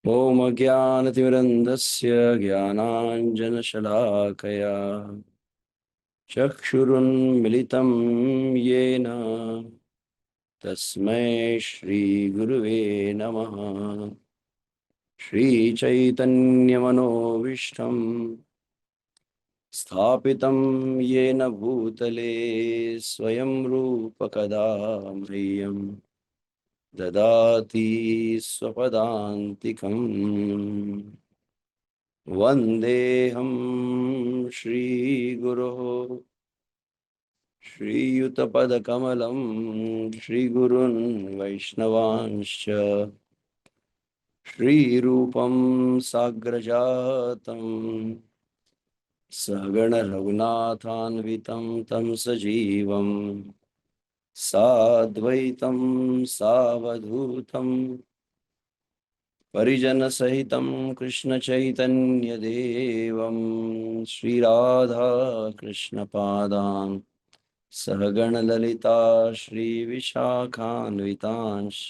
ॐ अज्ञानतिमिरन्धस्य ज्ञानाञ्जनशलाकया चक्षुरुन्मिलितं येन तस्मै श्रीगुरुवे नमः। श्रीचैतन्यमनोभीष्टं स्थापितं येन भूतले स्वयं रूप कदा मह्यं ददाति स्वपदान्तिकम्। वन्देऽहं श्रीगुरोः श्रीयुतपदकमलं श्रीगुरून् वैष्णवांश्च श्रीरूपं साग्रजातं सहगणरघुनाथान्वितं तं सजीवं साद्वैतं सावधूतं परिजनसहितं कृष्णचैतन्यदेवं श्रीराधा कृष्णपादान् सहगणललिता श्रीविशाखान्वितांश्च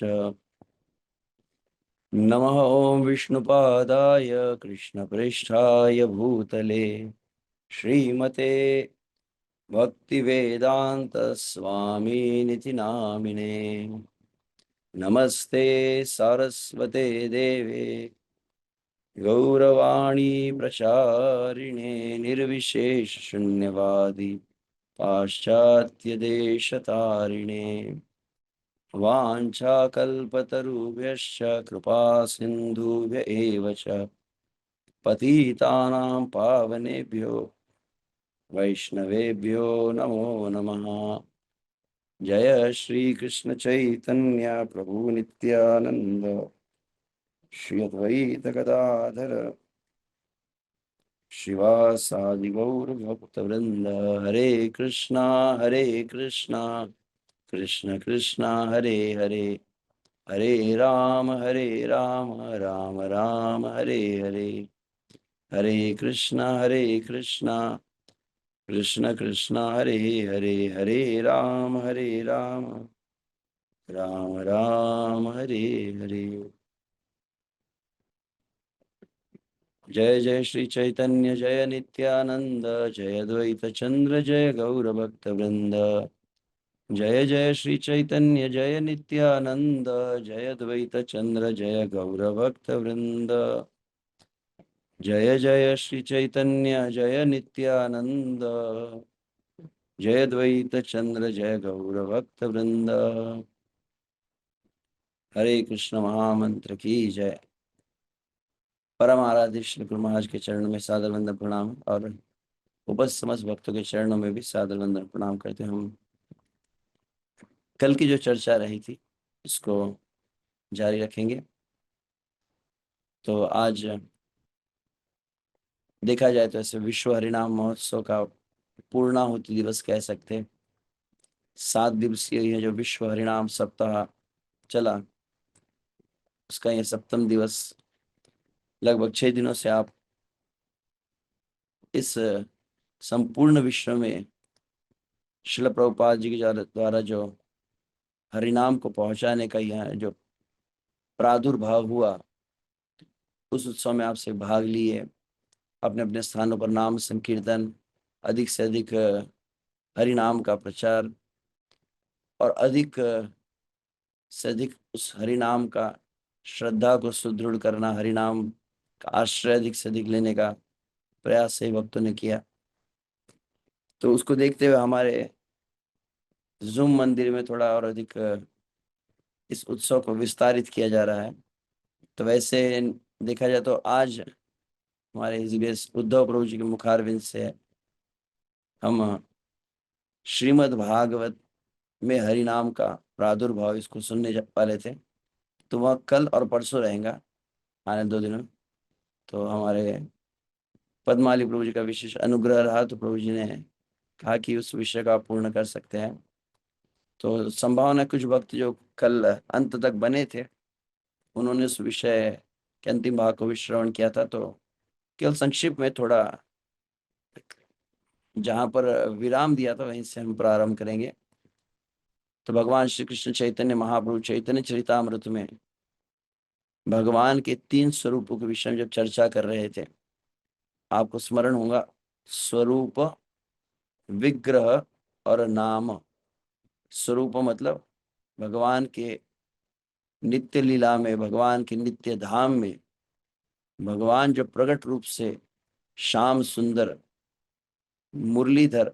नमः। ॐ विष्णुपादाय कृष्णप्रेष्ठाय भूतले श्रीमते भक्तिवेदान्तस्वामिनिति नामिने। नमस्ते सारस्वते देवे गौरवाणी प्रचारिणे निर्विशेषशून्यवादी पाश्चात्यदेशतारिणे वाञ्छाकल्पतरुभ्यश्च कृपा सिन्धुभ्य एव च पतितानां पावनेभ्यो वैष्णवेभ्यो नमो नमः। जय श्री कृष्ण चैतन्य प्रभु नित्यानंद श्री अद्वैत गदाधर शिवासादि गौर भक्तवृंद। हरे कृष्णा कृष्ण कृष्णा हरे हरे, हरे राम राम राम हरे हरे। हरे कृष्णा कृष्ण कृष्ण हरे हरे, हरे राम राम राम हरे हरे। जय जय श्री चैतन्य जय नित्यानंद, जय अद्वैत चंद्र जय गौर भक्त वृंद। जय जय श्री चैतन्य जय नित्यानंद, जय अद्वैत चंद्र जय गौर भक्त वृंद। जय जय श्री चैतन्य जय नित्यानंद, जय अद्वैत चंद्र जय गौर भक्त वृंद। हरे कृष्ण महामंत्र की जय। परम आराध्य श्री गुरु महाराज के चरणों में सादर वंदन प्रणाम, और उपस्थित समस्त भक्तों के चरणों में भी सादर वंदन प्रणाम करते हैं। हम कल की जो चर्चा रही थी इसको जारी रखेंगे। तो आज देखा जाए तो ऐसे विश्व हरिनाम महोत्सव का पूर्णाहुति दिवस कह सकते हैं। 7 दिवसीय ये जो विश्व हरिनाम सप्ताह चला, उसका ये 7वां दिवस। लगभग 6 दिनों से आप इस संपूर्ण विश्व में श्रील प्रभुपाद जी के द्वारा जो हरिनाम को पहुंचाने का यह जो प्रादुर्भाव हुआ, उस उत्सव में आपसे भाग लिए, अपने अपने स्थानों पर नाम संकीर्तन, अधिक से अधिक हरिनाम का प्रचार और अधिक से अधिक उस हरिनाम का श्रद्धा को सुदृढ़ करना, हरिनाम का आश्रय अधिक से अधिक लेने का प्रयास सही भक्तों ने किया। तो उसको देखते हुए हमारे जूम मंदिर में थोड़ा और अधिक इस उत्सव को विस्तारित किया जा रहा है। तो वैसे देखा जाए तो आज हमारे उद्धव प्रभु जी के मुखारविंद से हम श्रीमद् भागवत में हरिनाम का प्रादुर्भाव इसको सुनने वाले थे। तो वह कल और परसों रहेगा, आने 2 दिनों। तो हमारे पद्माली प्रभु जी का विशेष अनुग्रह रहा, तो प्रभु जी ने कहा कि उस विषय का आप पूर्ण कर सकते हैं। तो संभावना कुछ भक्त जो कल अंत तक बने थे, उन्होंने उस विषय के अंतिम भाग को भी श्रवण किया था। तो केवल संक्षिप्त में थोड़ा जहां पर विराम दिया था वहीं से हम प्रारंभ करेंगे। तो भगवान श्री कृष्ण चैतन्य महाप्रभु चैतन्य चरितामृत में भगवान के 3 स्वरूपों के विषय में जब चर्चा कर रहे थे, आपको स्मरण होगा, स्वरूप, विग्रह और नाम। स्वरूप मतलब भगवान के नित्य लीला में, भगवान के नित्य धाम में भगवान जो प्रकट रूप से श्याम सुंदर मुरलीधर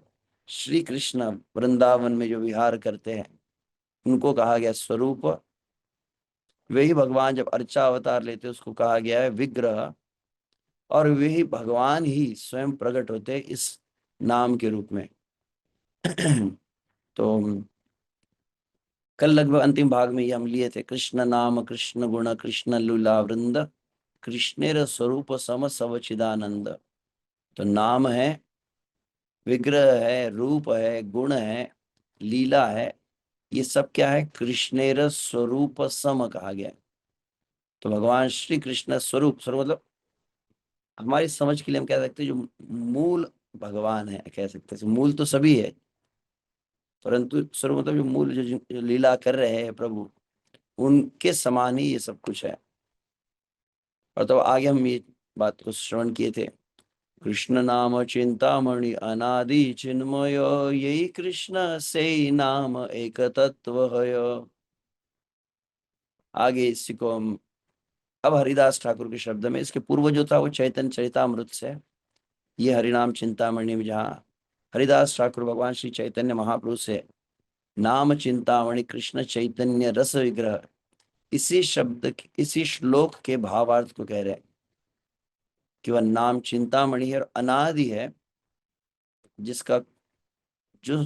श्री कृष्ण वृंदावन में जो विहार करते हैं, उनको कहा गया स्वरूप। वही भगवान जब अर्चा अवतार लेते उसको कहा गया है विग्रह। और वही भगवान ही स्वयं प्रकट होते इस नाम के रूप में। तो कल लगभग अंतिम भाग में ये हम लिए थे, कृष्ण नाम कृष्ण गुण कृष्ण लीला वृंद, कृष्णेर स्वरूप सम सवचिदानंद। तो नाम है, विग्रह है, रूप है, गुण है, लीला है, ये सब क्या है? कृष्णेर स्वरूप सम कहा गया है। तो भगवान श्री कृष्ण स्वरूप, स्वरूप मतलब हमारी समझ के लिए हम कह सकते हैं जो मूल भगवान है, कह सकते हैं मूल तो सभी है, परंतु स्वरूप मतलब जो मूल जो लीला कर रहे हैं प्रभु, उनके समान ही ये सब कुछ है। और तो आगे हम ये बात को श्रवण किए थे, कृष्ण नाम चिंतामणि अनादि चिन्मय, यही कृष्ण से ही नाम एक तत्व है। आगे इसी को हम अब हरिदास ठाकुर के शब्द में, इसके पूर्व जो था वो चैतन्य चरितामृत से, ये हरिनाम चिंतामणि में जहाँ हरिदास ठाकुर भगवान श्री चैतन्य महाप्रभु से नाम चिंतामणि कृष्ण चैतन्य रस विग्रह, इसी शब्द इसी श्लोक के भावार्थ को कह रहे हैं कि वह नाम चिंतामणि है और अनादि है, जिसका जो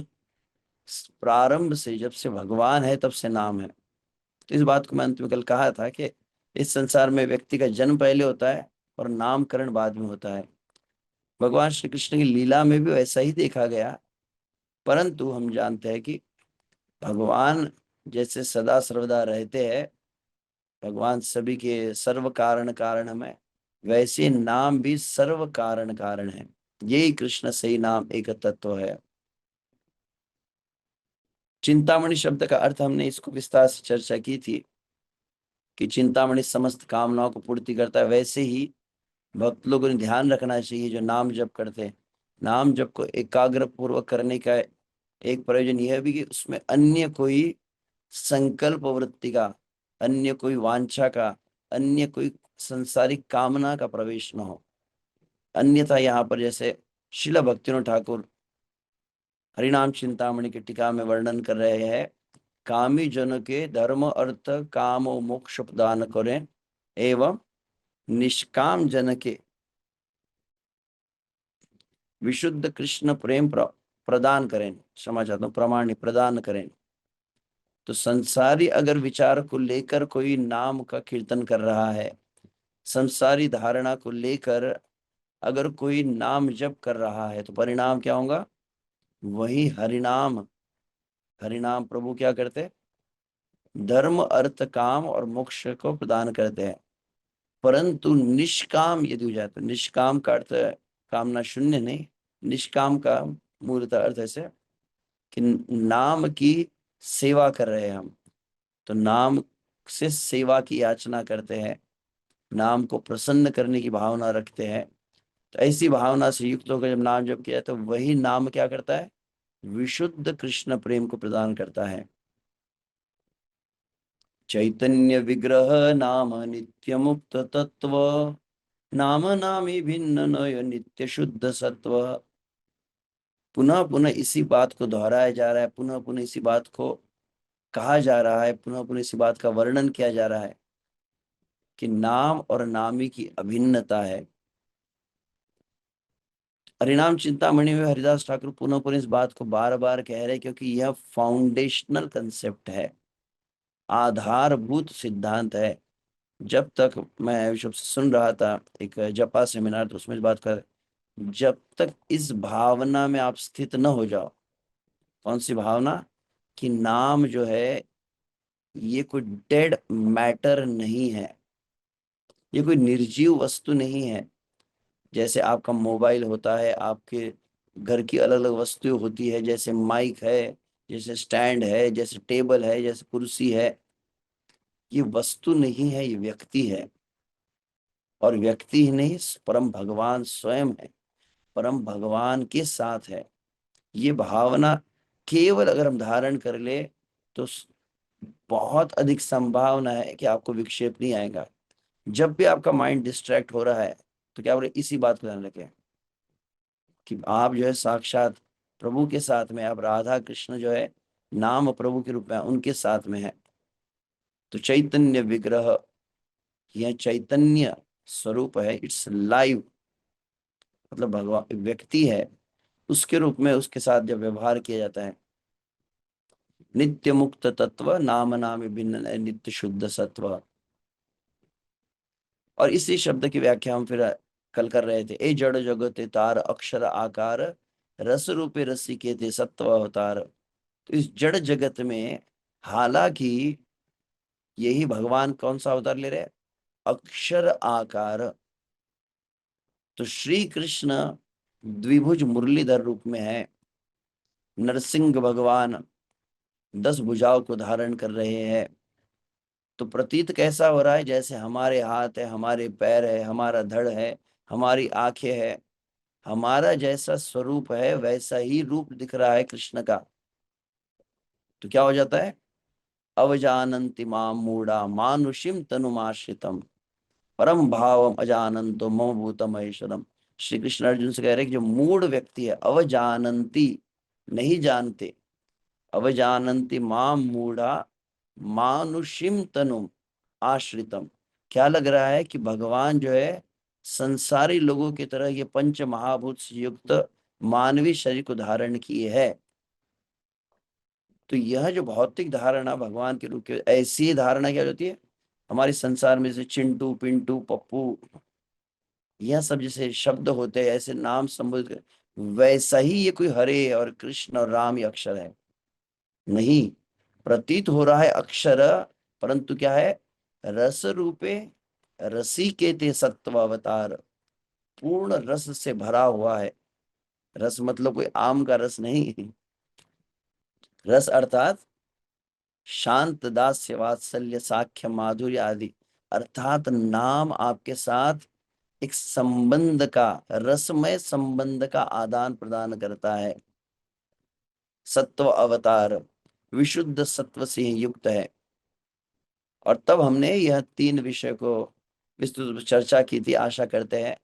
प्रारंभ से, जब से भगवान है तब से नाम है। तो इस बात को मैं अंत में कल कहा था कि इस संसार में व्यक्ति का जन्म पहले होता है और नामकरण बाद में होता है। भगवान श्री कृष्ण की लीला में भी वैसा ही देखा गया, परंतु हम जानते हैं कि भगवान जैसे सदा सर्वदा रहते हैं, भगवान सभी के सर्व कारण कारण में, वैसे नाम भी सर्व कारण कारण है। यही कृष्ण सही नाम एक तत्व है। चिंतामणि शब्द का अर्थ हमने इसको विस्तार से चर्चा की थी कि चिंतामणि समस्त कामनाओं को पूर्ति करता है। वैसे ही भक्त लोगों ने ध्यान रखना चाहिए जो नाम जप करते हैं, नाम जप को एकाग्र पूर्वक करने का एक प्रयोजन यह भी कि उसमें अन्य कोई संकल्प वृत्ति का, अन्य कोई वांछा का, अन्य कोई संसारिक कामना का प्रवेश न हो। अन्यथा यहाँ पर जैसे शिला भक्तिनाथ ठाकुर हरिनाम चिंतामणि की टीका में वर्णन कर रहे हैं, कामी जन के धर्म अर्थ काम और मोक्ष प्रदान करें, एवं निष्काम जन के विशुद्ध कृष्ण प्रेम प्रदान करें, क्षमा चाहता हूँ, प्रमाण प्रदान करें। तो संसारी अगर विचार को लेकर कोई नाम का कीर्तन कर रहा है, संसारी धारणा को लेकर अगर कोई नाम जप कर रहा है, तो परिणाम क्या होगा? वही हरिनाम, हरिनाम प्रभु क्या करते? धर्म अर्थ काम और मोक्ष को प्रदान करते हैं। परंतु निष्काम यदि हो जाए, तो निष्काम का अर्थ कामना शून्य नहीं, निष्काम का मूलतः अर्थ ऐसे कि नाम की सेवा कर रहे हैं हम, तो नाम से सेवा की याचना करते हैं, नाम को प्रसन्न करने की भावना रखते हैं। तो ऐसी भावना से युक्त होकर जब नाम जप किया तो वही नाम क्या करता है? विशुद्ध कृष्ण प्रेम को प्रदान करता है। चैतन्य विग्रह नाम नित्य मुक्त तत्व, नाम नामी भिन्न नय नित्य शुद्ध सत्व। पुनः पुनः इसी बात को दोहराया जा रहा है, पुनः पुनः इसी बात को कहा जा रहा है, पुनः पुनः इसी बात का वर्णन किया जा रहा है कि नाम और नामी की अभिन्नता है। हरिनाम चिंतामणि में हरिदास ठाकुर पुनः पुनः इस बात को बार बार कह रहे हैं, क्योंकि यह फाउंडेशनल कंसेप्ट है, आधारभूत सिद्धांत है। जब तक मैं विश्व से सुन रहा था एक जपा सेमिनार, तो उसमें इस बात कर, जब तक इस भावना में आप स्थित न हो जाओ, कौन सी भावना? कि नाम जो है ये कोई डेड मैटर नहीं है, ये कोई निर्जीव वस्तु नहीं है। जैसे आपका मोबाइल होता है, आपके घर की अलग अलग वस्तुएं होती है, जैसे माइक है, जैसे स्टैंड है, जैसे टेबल है, जैसे कुर्सी है, ये वस्तु नहीं है, ये व्यक्ति है। और व्यक्ति ही नहीं, परम भगवान स्वयं है, परम भगवान के साथ है। ये भावना केवल अगर हम धारण कर ले तो बहुत अधिक संभावना है कि आपको विक्षेप नहीं आएगा। जब भी आपका माइंड डिस्ट्रैक्ट हो रहा है तो क्या बोले, इसी बात को ध्यान रखें कि आप जो है साक्षात प्रभु के साथ में, आप राधा कृष्ण जो है नाम प्रभु के रूप में उनके साथ में है। तो चैतन्य विग्रह, यह चैतन्य स्वरूप है, इट्स लाइव, मतलब भगवान व्यक्ति है, उसके रूप में उसके साथ जब व्यवहार किया जाता है। नित्य मुक्त तत्व नाम नाम भिन्न नित्य शुद्ध सत्व। और इसी शब्द की व्याख्या हम फिर कल कर रहे थे। ए जड़ जगत तार अक्षर आकार, रस रूपे रसी के थे सत्व अवतार। तो इस जड़ जगत में हालांकि यही भगवान कौन सा अवतार ले रहे हैं, अक्षर आकार। तो श्री कृष्ण द्विभुज मुरलीधर रूप में है, नरसिंह भगवान 10 भुजाओं को धारण कर रहे हैं। तो प्रतीत कैसा हो रहा है, जैसे हमारे हाथ है, हमारे पैर है, हमारा धड़ है, हमारी आंखें है, हमारा जैसा स्वरूप है वैसा ही रूप दिख रहा है कृष्ण का। तो क्या हो जाता है, अवजानन्ति माम मूढ़ा मानुषिम तनुमाश्रितम परम भावम अजानंतो मम भूतम महेश्वरम। श्री कृष्ण अर्जुन से कह रहे हैं कि जो मूढ़ व्यक्ति है, अवजानन्ति नहीं जानते, अवजानन्ति माम मूढ़ा मानुषिम तनुम आश्रितम। क्या लग रहा है कि भगवान जो है संसारी लोगों की तरह ये पंच महाभूत से युक्त मानवीय शरीर को धारण किए है। तो यह जो भौतिक धारणा भगवान के रूप की, ऐसी धारणा क्या होती है हमारे संसार में, जैसे चिंटू पिंटू पप्पू, यह सब जैसे शब्द होते हैं, ऐसे नाम संबोधित वैसा ही ये कोई हरे और कृष्ण और राम ये अक्षर है नहीं। प्रतीत हो रहा है अक्षर, परंतु क्या है, रस रूपे रसी के ते सत्व अवतार, पूर्ण रस से भरा हुआ है। रस मतलब कोई आम का रस नहीं, रस अर्थात शांत दास्य वात्सल्य साख्य माधुर्य आदि। अर्थात नाम आपके साथ एक संबंध का, रसमय संबंध का आदान प्रदान करता है। सत्व अवतार, विशुद्ध सत्व से युक्त है। और तब हमने यह 3 विषय को विस्तृत रूप से चर्चा की थी। आशा करते हैं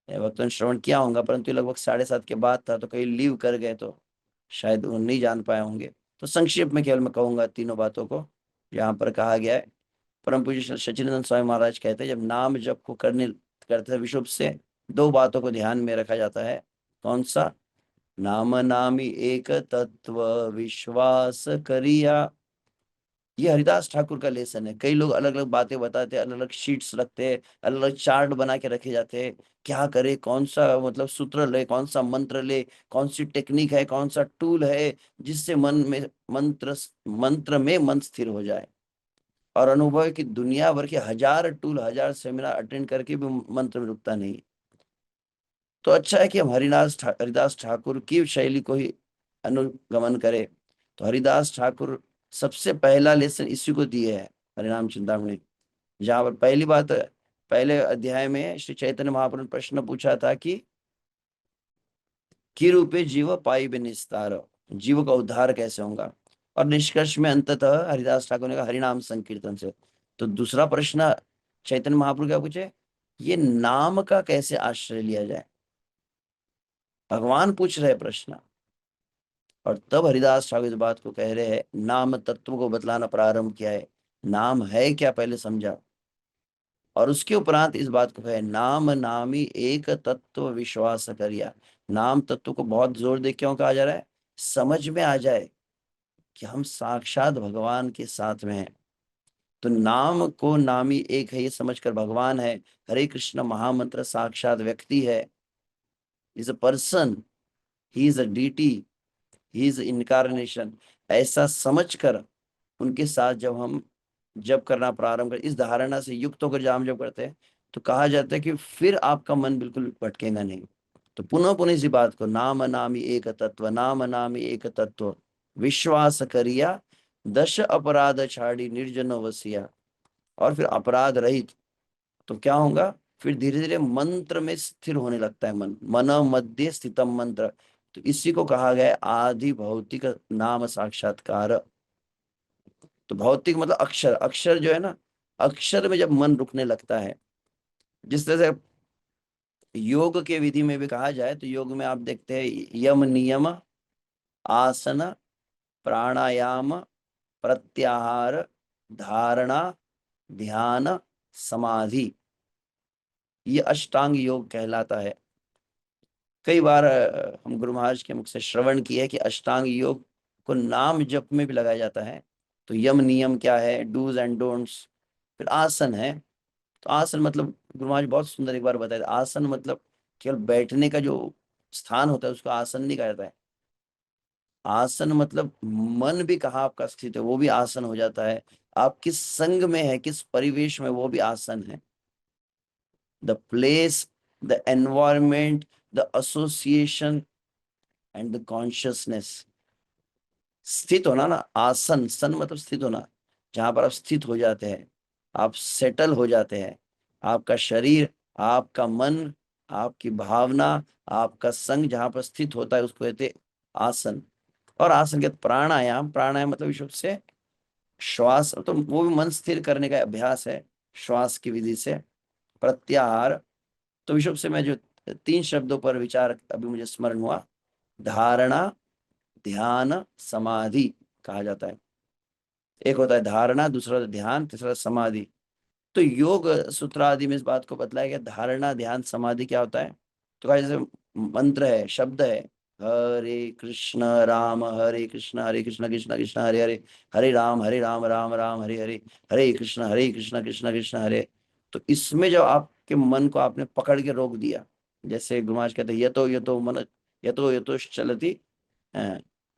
यह वक्तव्य श्रवण किया होगा, परंतु लगभग 7:30 के बाद था तो कहीं लीव कर गए तो शायद वो नहीं जान पाए होंगे। तो संक्षेप में केवल मैं कहूंगा तीनों बातों को। यहाँ पर कहा गया है, परम पूज्य सच्चिदानंद स्वामी महाराज कहते हैं, जब नाम जप को करते विशुभ से 2 बातों को ध्यान में रखा जाता है। कौन सा, नाम नामी एक तत्व विश्वास करिया। ये हरिदास ठाकुर का लेसन है। कई लोग अलग अलग बातें बताते हैं, अलग अलग शीट्स रखते हैं, अलग अलग चार्ट बना के रखे जाते हैं, क्या करे, कौन सा मतलब सूत्र ले, कौन सा मंत्र ले, कौन सी टेक्निक है, कौन सा टूल है जिससे मन में मंत्र में मन स्थिर हो जाए। और अनुभव है कि दुनिया भर के 1000 टूल, 1000 सेमिनार अटेंड करके भी मंत्र में रुकता नहीं। तो अच्छा है कि हम हरिदास ठाकुर की शैली को ही अनुगमन करें। तो हरिदास ठाकुर सबसे पहला लेसन इसी को दिए है, हरिनाम चिंतामणि। जहाँ पर पहली बात, पहले अध्याय में श्री चैतन्य महाप्रभु ने प्रश्न पूछा था कि रूपे जीव पाई बिन निस्तार, जीव का उद्धार कैसे होगा। और निष्कर्ष में अंततः हरिदास ठाकुर ने कहा हरिनाम संकीर्तन से। तो दूसरा प्रश्न चैतन्य महाप्रभु क्या पूछे, ये नाम का कैसे आश्रय लिया जाए, भगवान पूछ रहे प्रश्न। और तब हरिदास ठाकुर इस बात को कह रहे हैं, नाम तत्व को बतलाना प्रारंभ किया है। नाम है क्या पहले समझा, और उसके उपरांत इस बात को कहे, नाम नामी एक तत्व विश्वास करिया। नाम तत्व को बहुत जोर दे क्यों कहा जा रहा है, समझ में आ जाए कि हम साक्षात भगवान के साथ में हैं। तो नाम को नामी एक है ये समझकर भगवान है, हरे कृष्ण महामंत्र साक्षात व्यक्ति है, is a person, he is a deity, he is incarnation. ऐसा समझकर उनके साथ जब हम जब करना प्रारंभ कर, इस धारणा से युक्त होकर जब हम जब करते हैं, तो कहा जाता है कि फिर आपका मन बिल्कुल भटकेगा नहीं। तो पुनः पुनः इसी बात को, नाम नामी एक तत्व, नाम नामी एक तत्व विश्वास करिया, 10 अपराध छाड़ी निर्जन वसिया। और फिर अपराध रहित, तो क्या होगा, फिर धीरे धीरे मंत्र में स्थिर होने लगता है मन, मन मध्य स्थितम मंत्र। तो इसी को कहा गया है आदि भौतिक नाम साक्षात्कार। तो भौतिक मतलब अक्षर, अक्षर जो है ना, अक्षर में जब मन रुकने लगता है, जिस तरह से योग के विधि में भी कहा जाए, तो योग में आप देखते हैं यम नियम, आसन, प्राणायाम, प्रत्याहार, धारणा, ध्यान, समाधि, ये अष्टांग योग कहलाता है। कई बार हम गुरु महाराज के मुख से श्रवण किए कि अष्टांग योग को नाम जप में भी लगाया जाता है। तो यम नियम क्या है, डूज एंड डोंट्स। फिर आसन है, तो आसन मतलब गुरु महाराज बहुत सुंदर एक बार बताया था, आसन मतलब केवल बैठने का जो स्थान होता है उसको आसन नहीं कहा जाता है। आसन मतलब मन भी कहाँ आपका स्थित है वो भी आसन हो जाता है। आप किस संग में है, किस परिवेश में, वो भी आसन है। The place, the environment, the association and the consciousness. स्थित होना ना, आसन, सन मतलब स्थित होना, जहां पर आप स्थित हो जाते हैं, आप सेटल हो जाते हैं। आपका शरीर, आपका मन, आपकी भावना, आपका संग जहां पर स्थित होता है उसको कहते हैं आसन। और आसन के प्राणायाम, प्राणायाम मतलब विशुद्ध से श्वास, तो वो भी मन स्थिर करने का अभ्यास है श्वास की विधि से। प्रत्याहार, तो विशुद्ध से मैं जो तीन शब्दों पर विचार अभी मुझे स्मरण हुआ, धारणा, ध्यान, समाधि कहा जाता है। एक होता है धारणा, दूसरा होता है ध्यान, तीसरा समाधि। तो योग सूत्र आदि में इस बात को बतलाया गया, धारणा ध्यान समाधि क्या होता है। तो कहा जैसे मंत्र है, शब्द है, हरे कृष्ण राम हरे कृष्ण, हरे कृष्ण कृष्ण कृष्ण हरे हरे, हरे राम राम राम हरे हरे, हरे कृष्ण कृष्ण कृष्ण हरे। तो इसमें जब आपके मन को आपने पकड़ के रोक दिया, जैसे गुरु महाराज कहते हैं ये तो मन, ये तो चलती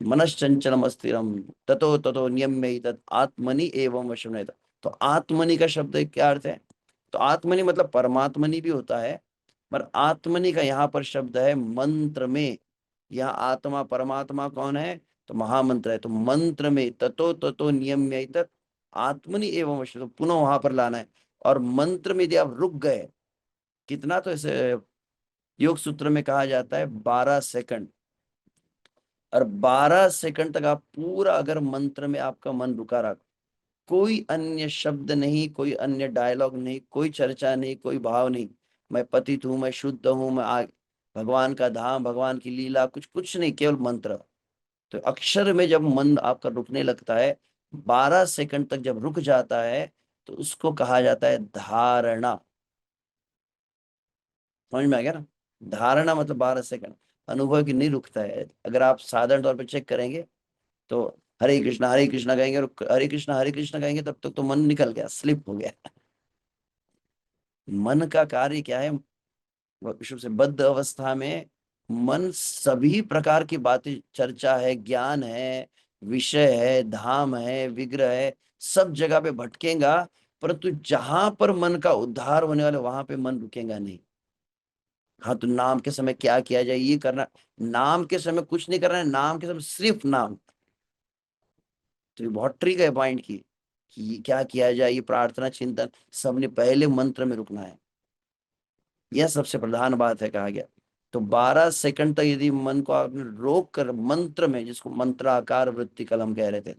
मनश्चंचलम अस्थिरम, ततो ततो नियम्य तत् आत्मनि एवं वशम रहता। तो आत्मनि का शब्द क्या अर्थ है, तो आत्मनि मतलब परमात्मनि भी होता है, पर आत्मनि का यहाँ पर शब्द है मंत्र में। यहाँ आत्मा परमात्मा कौन है, तो महामंत्र है। तो मंत्र में ततो ततो नियम्य तत् आत्मनि एवं वशम, तो पुनः वहां पर लाना है। और मंत्र में यदि आप रुक गए, कितना, तो इसे योग सूत्र में कहा जाता है 12 सेकंड। और 12 सेकंड तक आप पूरा अगर मंत्र में आपका मन रुका रहा, कोई अन्य शब्द नहीं, कोई अन्य डायलॉग नहीं, कोई चर्चा नहीं, कोई भाव नहीं, मैं पतित हूं, मैं शुद्ध हूं, मैं भगवान का धाम, भगवान की लीला, कुछ कुछ नहीं, केवल मंत्र। तो अक्षर में जब मन आपका रुकने लगता है, 12 सेकंड तक जब रुक जाता है, तो उसको कहा जाता है धारणा। समझ में आ गया ना, धारणा मतलब 12 सेकंड। अनुभव की नहीं रुकता है। अगर आप साधारण तौर पर चेक करेंगे, तो हरे कृष्णा कहेंगे और हरे कृष्णा कहेंगे, तब तक तो मन निकल गया, स्लिप हो गया। मन का कार्य क्या है, विश्व से बद्ध अवस्था में मन सभी प्रकार की बातें, चर्चा है, ज्ञान है, विषय है, धाम है, विग्रह है, सब जगह पे भटकेगा, परंतु जहां पर मन का उद्धार होने वाले वहां पे मन रुकेगा नहीं। हाँ, तो नाम के समय क्या किया जाए, ये करना, नाम के समय कुछ नहीं करना है, नाम के समय सिर्फ नाम। तो ये बहुत ट्रिक है पॉइंट की, कि ये क्या किया जाए, ये प्रार्थना चिंतन, सबने पहले मंत्र में रुकना है। यह सबसे प्रधान बात है कहा गया। तो 12 सेकंड तक यदि मन को आपने रोक कर मंत्र में, जिसको मंत्राकार वृत्ति कल हम कह रहे थे,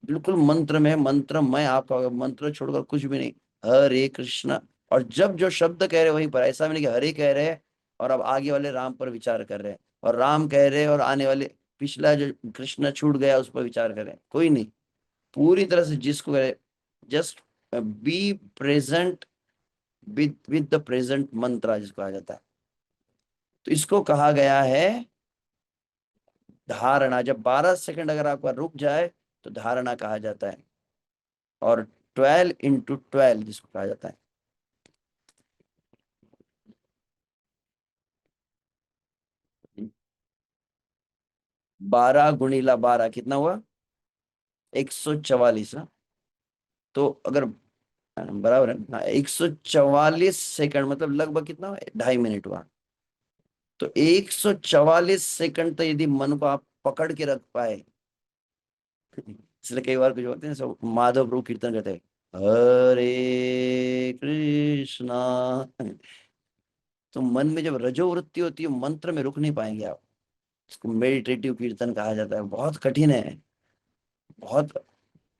बिल्कुल मंत्र में, मंत्र में आपका मंत्र छोड़कर कुछ भी नहीं, हरे कृष्ण। और जब जो शब्द कह रहे वहीं पर, ऐसा भी नहीं कि हरे कह रहे हैं और अब आगे वाले राम पर विचार कर रहे हैं, और राम कह रहे हैं और आने वाले पिछला जो कृष्ण छूट गया उस पर विचार कर रहे हैं, कोई नहीं। पूरी तरह से जिसको just be present with the present मंत्र, जिसको कहा जाता है। तो इसको कहा गया है धारणा। जब 12 सेकंड अगर आपका रुक जाए, तो धारणा कहा जाता है। और 12 into 12 जिसको कहा जाता है। 12 × 12 कितना हुआ, 144 ना। तो अगर बराबर है ना, 144 सेकंड मतलब लगभग कितना हुआ? 2.5 मिनट हुआ। तो 144 सेकंड तक यदि मन को आप पकड़ के रख पाए, इसलिए कई बार कुछ होते हैं सब माधव प्रभु कीर्तन करते हैं, हरे कृष्णा। तो मन में जब रजोवृत्ति होती है मंत्र में रुक नहीं पाएंगे आप। इसको मेडिटेटिव कीर्तन कहा जाता है, बहुत कठिन है। बहुत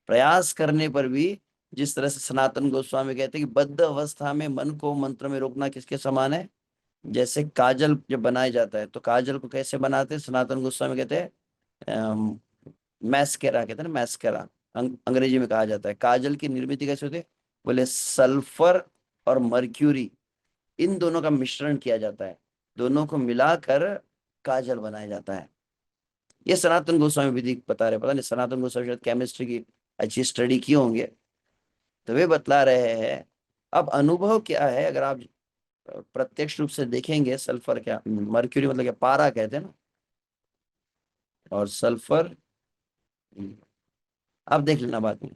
प्रयास करने पर भी, जिस तरह से सनातन गोस्वामी कहते हैं कि बद्ध अवस्था में मन को मंत्र में रोकना किसके समान है। जैसे काजल जब बनाया जाता है तो काजल को कैसे बनाते हैं, सनातन गोस्वामी कहते हैं मैस्केरा, कहते हैं ना मैस्केरा। अंग्रेजी में कहा जाता है काजल की निर्मित कैसे होती है, बोले सल्फर और मर्क्यूरी, इन दोनों का मिश्रण किया जाता है, दोनों को मिलाकर काजल बनाया जाता है। ये सनातन गोस्वामी विधि बता रहे, पता नहीं सनातन गोस्वामी शायद केमिस्ट्री की अच्छी स्टडी किए होंगे, तो वे बतला रहे हैं। अब अनुभव क्या है, अगर आप प्रत्यक्ष रूप से देखेंगे, सल्फर क्या, मर्क्यूरी मतलब क्या, पारा कहते हैं ना, और सल्फर, आप देख लेना बाद में।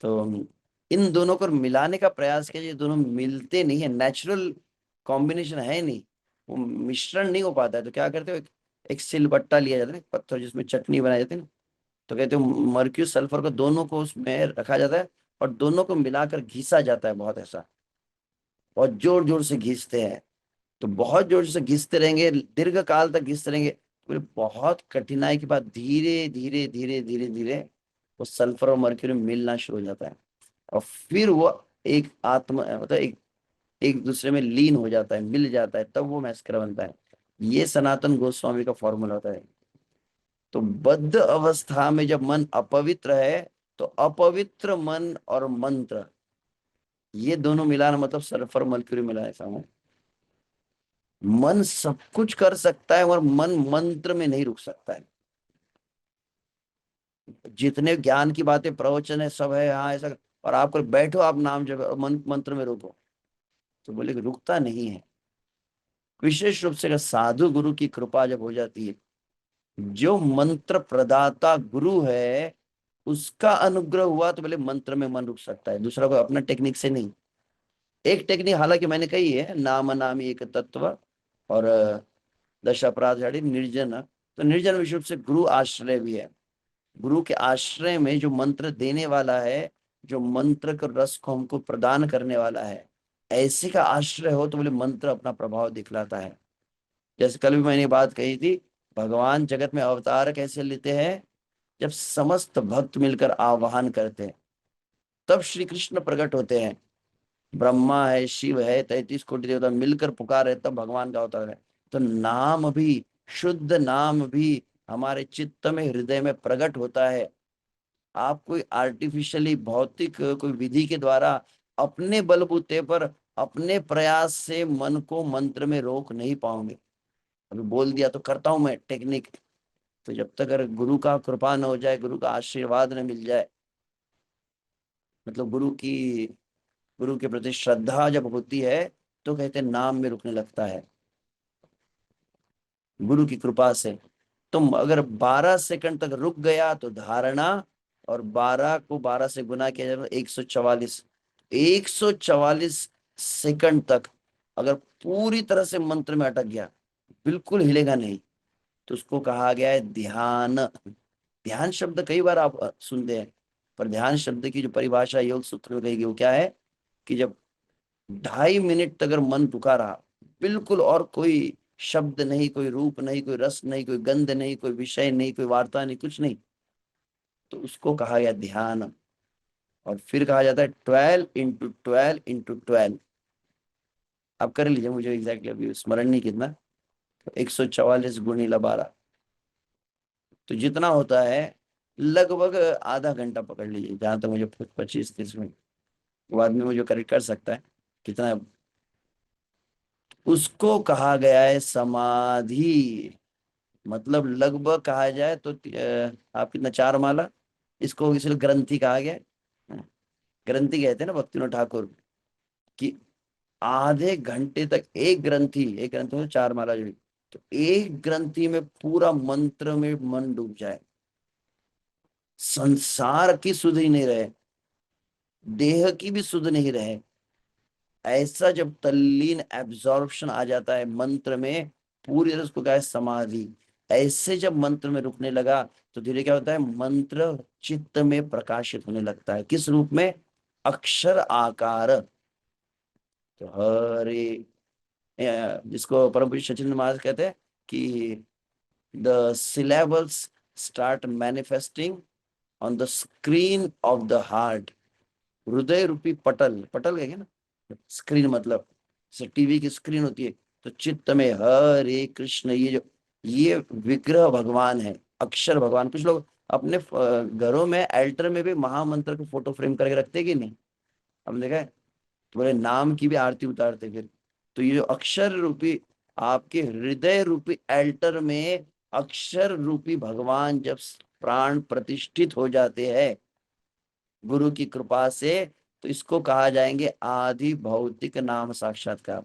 तो इन दोनों को मिलाने का प्रयास किया, ये दोनों मिलते नहीं है, नेचुरल कॉम्बिनेशन है नहीं, वो मिश्रण नहीं हो पाता है। तो क्या करते हो, एक सिलबट्टा लिया जाता है ना, पत्थर जिसमें चटनी बनाई जाती है ना, तो कहते हो मर्क्यूरी सल्फर को दोनों को उसमें रखा जाता है और दोनों को मिलाकर घिसा जाता है, बहुत ऐसा, बहुत जोर जोर से घिसते हैं। तो बहुत जोर से घिसते रहेंगे, दीर्घ काल तक घिसते रहेंगे, फिर बहुत कठिनाई के बाद धीरे धीरे धीरे धीरे धीरे वो सल्फर और मर्क्यूरी मिलना शुरू हो जाता है, और फिर वो एक आत्मा मतलब एक एक दूसरे में लीन हो जाता है, मिल जाता है, तब वो मैस्करा बनता है। ये सनातन गोस्वामी का फॉर्मूला होता है। तो बद्ध अवस्था में जब मन अपवित्र है, तो अपवित्र मन और मंत्र, ये दोनों मिलाना मतलब सल्फर मर्क्यूरी मिला ऐसा है। मन सब कुछ कर सकता है और मन मंत्र में नहीं रुक सकता है। जितने ज्ञान की बातें प्रवचन है सब है, हाँ ऐसा, और आपको बैठो आप नाम जब मन मंत्र में रुको, तो बोले कि रुकता नहीं है। विशेष रूप से अगर साधु गुरु की कृपा जब हो जाती है, जो मंत्र प्रदाता गुरु है उसका अनुग्रह हुआ, तो बोले मंत्र में मन रुक सकता है, दूसरा कोई अपना टेक्निक से नहीं। एक टेक्निक हालांकि मैंने कही है, नाम नामी एक तत्व, और दश अपराध निर्जन, तो निर्जन विशुद्ध रूप से गुरु आश्रय भी है। गुरु के आश्रय में जो मंत्र देने वाला है, जो मंत्र के रस को हमको प्रदान करने वाला है, ऐसे का आश्रय हो तो बोले मंत्र अपना प्रभाव दिखलाता है। जैसे कल भी मैंने बात कही थी, भगवान जगत में अवतार कैसे लेते हैं, जब समस्त भक्त मिलकर आह्वान करते हैं तब श्री कृष्ण प्रकट होते हैं। ब्रह्मा है, शिव है, 33 कोटि देवता मिलकर पुकार तब भगवान का अवतार है। तो नाम भी, शुद्ध नाम भी हमारे चित्त में, हृदय में प्रकट होता है। आप कोई आर्टिफिशियली भौतिक कोई विधि के द्वारा अपने बलबूते पर, अपने प्रयास से मन को मंत्र में रोक नहीं पाओगे। अभी बोल दिया तो करता हूं मैं टेक्निक, तो जब तक अगर गुरु का कृपा न हो जाए, गुरु का आशीर्वाद न मिल जाए, मतलब गुरु के प्रति श्रद्धा जब होती है, तो कहते हैं नाम में रुकने लगता है गुरु की कृपा से। तुम अगर 12 सेकंड तक रुक गया तो धारणा, और 12 को 12 से गुना किया जाए तो 144, 144 सेकंड तक अगर पूरी तरह से मंत्र में अटक गया, बिल्कुल हिलेगा नहीं, तो उसको कहा गया है ध्यान। ध्यान शब्द कई बार आप सुनते हैं, पर ध्यान शब्द की जो परिभाषा योग सूत्र में कही गई वो क्या है, कि जब 2.5 मिनट तक अगर मन रुका रहा, बिल्कुल, और कोई शब्द नहीं, कोई रूप नहीं, कोई रस नहीं, कोई गंध नहीं, कोई विषय नहीं, कोई वार्ता नहीं, कुछ नहीं, तो उसको कहा गया ध्यान। और फिर कहा जाता है 12 × 12 × 12। आप कर लीजिए, मुझे एग्जैक्टली अभी स्मरण नहीं कितना, तो 144 × 12, तो जितना होता है लगभग आधा घंटा पकड़ लीजिए, जहां तक मुझे 25-30 मिनट, बाद में मुझे करेक्ट कर सकता है कितना है। उसको कहा गया है समाधि। मतलब लगभग कहा जाए तो आप कितना, 4 माला, इसको इसलिए ग्रंथि कहा गया है। ग्रंथि कहते हैं ना भक्तिनाथ ठाकुर, कि आधे घंटे तक एक ग्रंथि में 4 माला जो, तो एक ग्रंथि में पूरा मंत्र में मन डूब जाए, संसार की सुध ही नहीं रहे, देह की भी सुध नहीं रहे, ऐसा जब तल्लीन एब्जॉर्प्शन आ जाता है मंत्र में, पूरी तरह उसको क्या है समाधि। ऐसे जब मंत्र में रुकने लगा, तो धीरे क्या होता है, मंत्र चित्त में प्रकाशित होने लगता है, किस रूप में, अक्षर आकार। तो हरे, जिसको परम पूज्य सचिन महाराज कहते हैं कि the syllables start manifesting on the screen of the heart। हृदय रूपी पटल, पटल कहेंगे ना, स्क्रीन मतलब जैसे टीवी की स्क्रीन होती है, तो चित्त में हरे कृष्ण, ये विग्रह भगवान है, अक्षर भगवान। कुछ लोग अपने घरों में अल्टर में भी महामंत्र को फोटो फ्रेम करके रखते हैं कि नहीं, हमने देखा है, तो बोले नाम की भी आरती उतारते फिर। तो ये जो अक्षर रूपी, आपके हृदय रूपी अल्टर में अक्षर रूपी भगवान जब प्राण प्रतिष्ठित हो जाते हैं गुरु की कृपा से, तो इसको कहा जाएंगे आदि भौतिक नाम साक्षात्कार।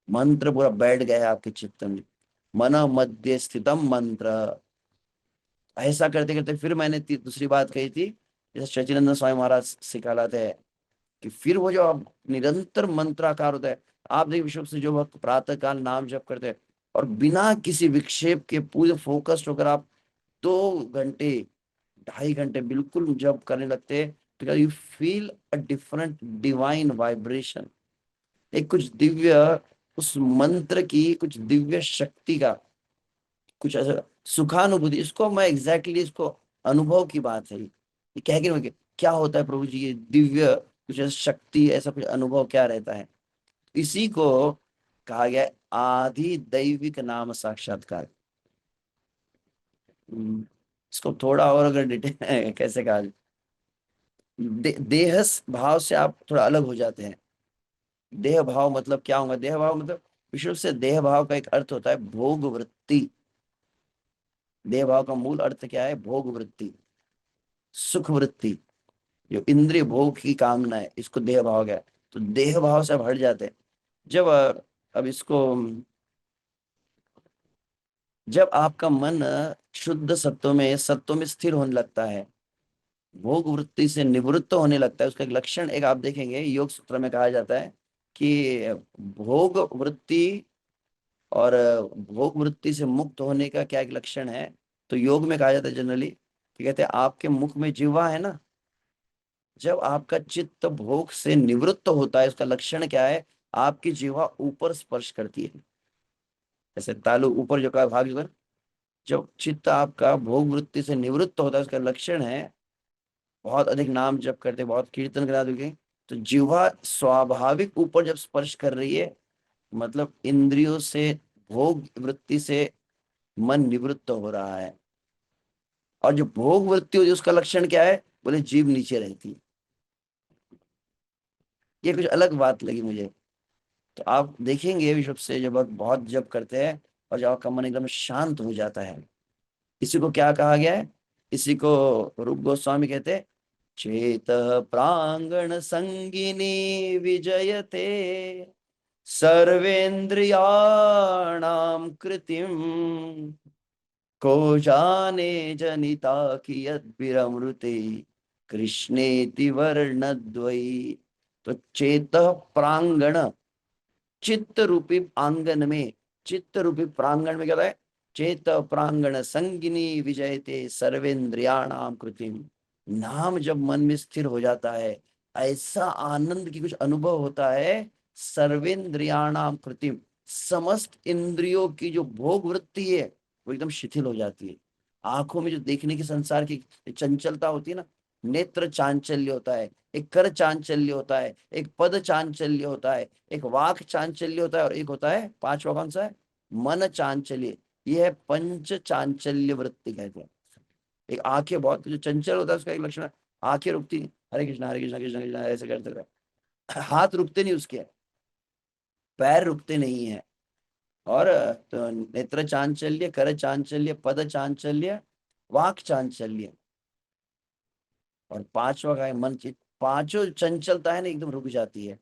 मंत्र पूरा बैठ गया आपके चित्त में, मन मध्य स्थितम मंत्र। ऐसा करते करते फिर मैंने दूसरी बात कही थी, जैसे सचिनंदन स्वामी महाराज सिखाते हैं कि फिर वो जो आप निरंतर मंत्राकार होता है, आप देखिए विश्व से जो वक्त प्रातः काल नाम जप करते हैं और बिना किसी विक्षेप के पूरे फोकस्ड होकर आप 2 घंटे 2.5 घंटे बिल्कुल जब करने लगते हैं, तो you feel a different divine vibration. एक कुछ दिव्य, उस मंत्र की कुछ दिव्य शक्ति का कुछ ऐसा सुखानुभूति, इसको मैं एग्जैक्टली इसको अनुभव की बात है ये कह के मैं, क्या होता है प्रभु जी ये दिव्य कुछ ऐसा शक्ति, ऐसा कुछ अनुभव क्या रहता है, इसी को कहा गया है आदि दैविक नाम साक्षात्कार। इसको थोड़ा और अगर डिटेल कैसे कहा जाए, देह भाव से आप थोड़ा अलग हो जाते हैं। देह भाव मतलब क्या होगा, देह भाव मतलब विश्व से देह भाव का एक अर्थ होता है भोग वृत्ति। देह भाव का मूल अर्थ क्या है, भोग वृत्ति, सुख वृत्ति, जो इंद्रिय भोग की कामना है, इसको देह भाव गया। तो देह भाव से अब हट जाते हैं। जब अब इसको, जब आपका मन शुद्ध सत्व में स्थिर होने लगता है, भोग वृत्ति से निवृत्त होने लगता है, उसका एक लक्षण एक आप देखेंगे योग सूत्र में कहा जाता है कि भोग वृत्ति और भोग वृत्ति से मुक्त होने का क्या एक लक्षण है। तो योग में कहा जाता है जनरली कि कहते हैं आपके मुख में जिह्वा है ना, जब आपका चित्त भोग से निवृत्त होता है, उसका लक्षण क्या है, आपकी जिह्वा ऊपर स्पर्श करती है, जैसे तालु ऊपर जो का भाग जो है, जब चित्त आपका भोग वृत्ति से निवृत्त होता है, उसका लक्षण है बहुत अधिक नाम जप करते, बहुत कीर्तन करा दोगे, तो जिह्वा स्वाभाविक ऊपर जब स्पर्श कर रही है, मतलब इंद्रियों से भोग वृत्ति से मन निवृत्त हो रहा है। और जो भोग वृत्ति होती है उसका लक्षण क्या है, बोले जीभ नीचे रहती है। ये कुछ अलग बात लगी मुझे। तो आप देखेंगे विषुप से जब आप बहुत जप करते हैं और जब आपका मन एकदम शांत हो जाता है, इसी को क्या कहा गया है, इसी को रूप गोस्वामी कहते हैं चेत प्रांगण संगिनी विजयते सर्वेन्द्रियाणाम कृतिम को जाने जनिता कियद विरमृते कृष्णेति वर्णद्वयी। तो चेत प्रांगण, चित्त रूपी आंगन में, चित्त रूपी प्रांगण में क्या होता है, चेत प्रांगण संगिनी विजयते सर्वेन्द्रियाणाम कृतिम। नाम जब मन में स्थिर हो जाता है, ऐसा आनंद की कुछ अनुभव होता है, सर्वेन्द्रियाणाम कृतिम, समस्त इंद्रियों की जो भोग वृत्ति है वो एकदम शिथिल हो जाती है। आंखों में जो देखने की संसार की चंचलता होती है ना, नेत्र चांचल्य होता है, एक कर चांचल्य होता है, एक पद चांचल्य होता है, एक वाक चांचल्य होता है, और एक होता है पांचवा कौन सा है, मन चांचल्य। ये है पंच चांचल्य वृत्ति कहते हैं। एक आंखें बहुत जो चंचल होता है उसका एक लक्षण है, आंखें रुकती नहीं, हरे कृष्णा कृष्ण कृष्ण ऐसे करते रहे, हाथ रुकते नहीं उसके, पैर रुकते नहीं है। और तो नेत्र चांचल्य, कर चांचल्य, पद चांचल्य, वाक चांचल्य, और पांचवा का है मन चित, पांचों चंचलता है ना एकदम रुक जाती है।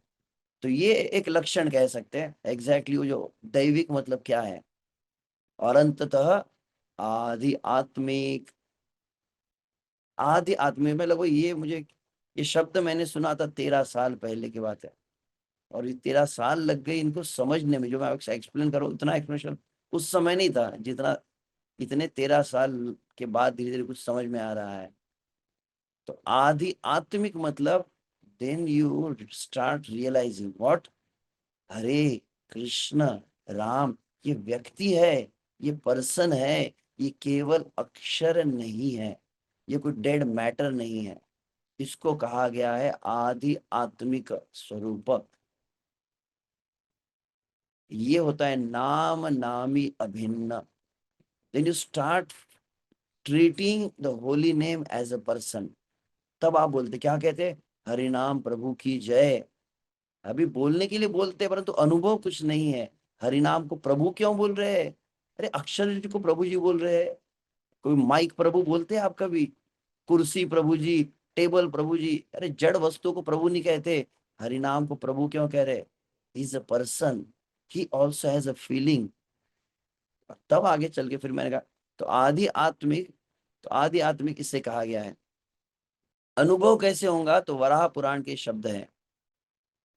तो ये एक लक्षण कह सकते हैं एग्जैक्टली वो जो दैविक मतलब क्या है। और अंततः आदि आत्मिक, आदि आत्मिक में लगभग ये मुझे, ये शब्द मैंने सुना था 13 साल पहले की बात है, और ये 13 साल लग गए इनको समझने में, जो मैं एक्सप्लेन करूँ उतना एक्सप्लेनेशन उस समय नहीं था जितना इतने 13 साल के बाद धीरे धीरे कुछ समझ में आ रहा है। तो आदि आत्मिक मतलब then you start realising what, Hare Krishna Ram ये व्यक्ति है, ये पर्सन है, ये केवल अक्षर नहीं है, ये कोई डेड मैटर नहीं है। इसको कहा गया है आदि आत्मिक स्वरूप। ये होता है नाम नामी अभिन्न। Then you start treating the holy name as a person. तब आप बोलते, क्या कहते, हरि नाम प्रभु की जय। अभी बोलने के लिए बोलते हैं परंतु अनुभव कुछ नहीं है। हरि नाम को प्रभु क्यों बोल रहे हैं? अरे अक्षर जी को प्रभु जी बोल रहे हैं। कोई माइक प्रभु बोलते हैं आप कभी? कुर्सी प्रभु जी, टेबल प्रभु जी, अरे जड़ वस्तु को प्रभु नहीं कहते। हरि नाम को प्रभु क्यों कह रहे? Is a person, he also has a feeling. तब आगे चल के फिर मैंने कहा, तो आदि आत्मिक, तो आदि आत्मिक इससे कहा गया है। अनुभव कैसे होगा? तो वराह पुराण के शब्द हैं।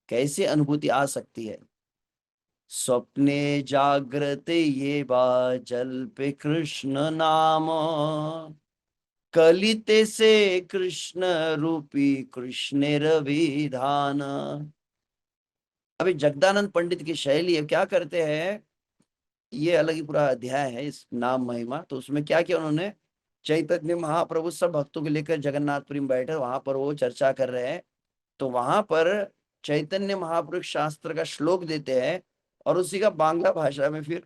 कैसे अनुभूति आ सकती है? स्वप्ने जागृते ये बा जल पे कृष्ण नाम, कलिते से कृष्ण रूपी कृष्णेर विधान। अभी जगदानंद पंडित की शैली है, क्या करते हैं, ये अलग ही पूरा अध्याय है इस नाम महिमा। तो उसमें क्या किया उन्होंने, चैतन्य महाप्रभु सब भक्तों को लेकर जगन्नाथपुरी में बैठे, वहां पर वो चर्चा कर रहे हैं। तो वहां पर चैतन्य महाप्रभु शास्त्र का श्लोक देते हैं और उसी का बांग्ला भाषा में फिर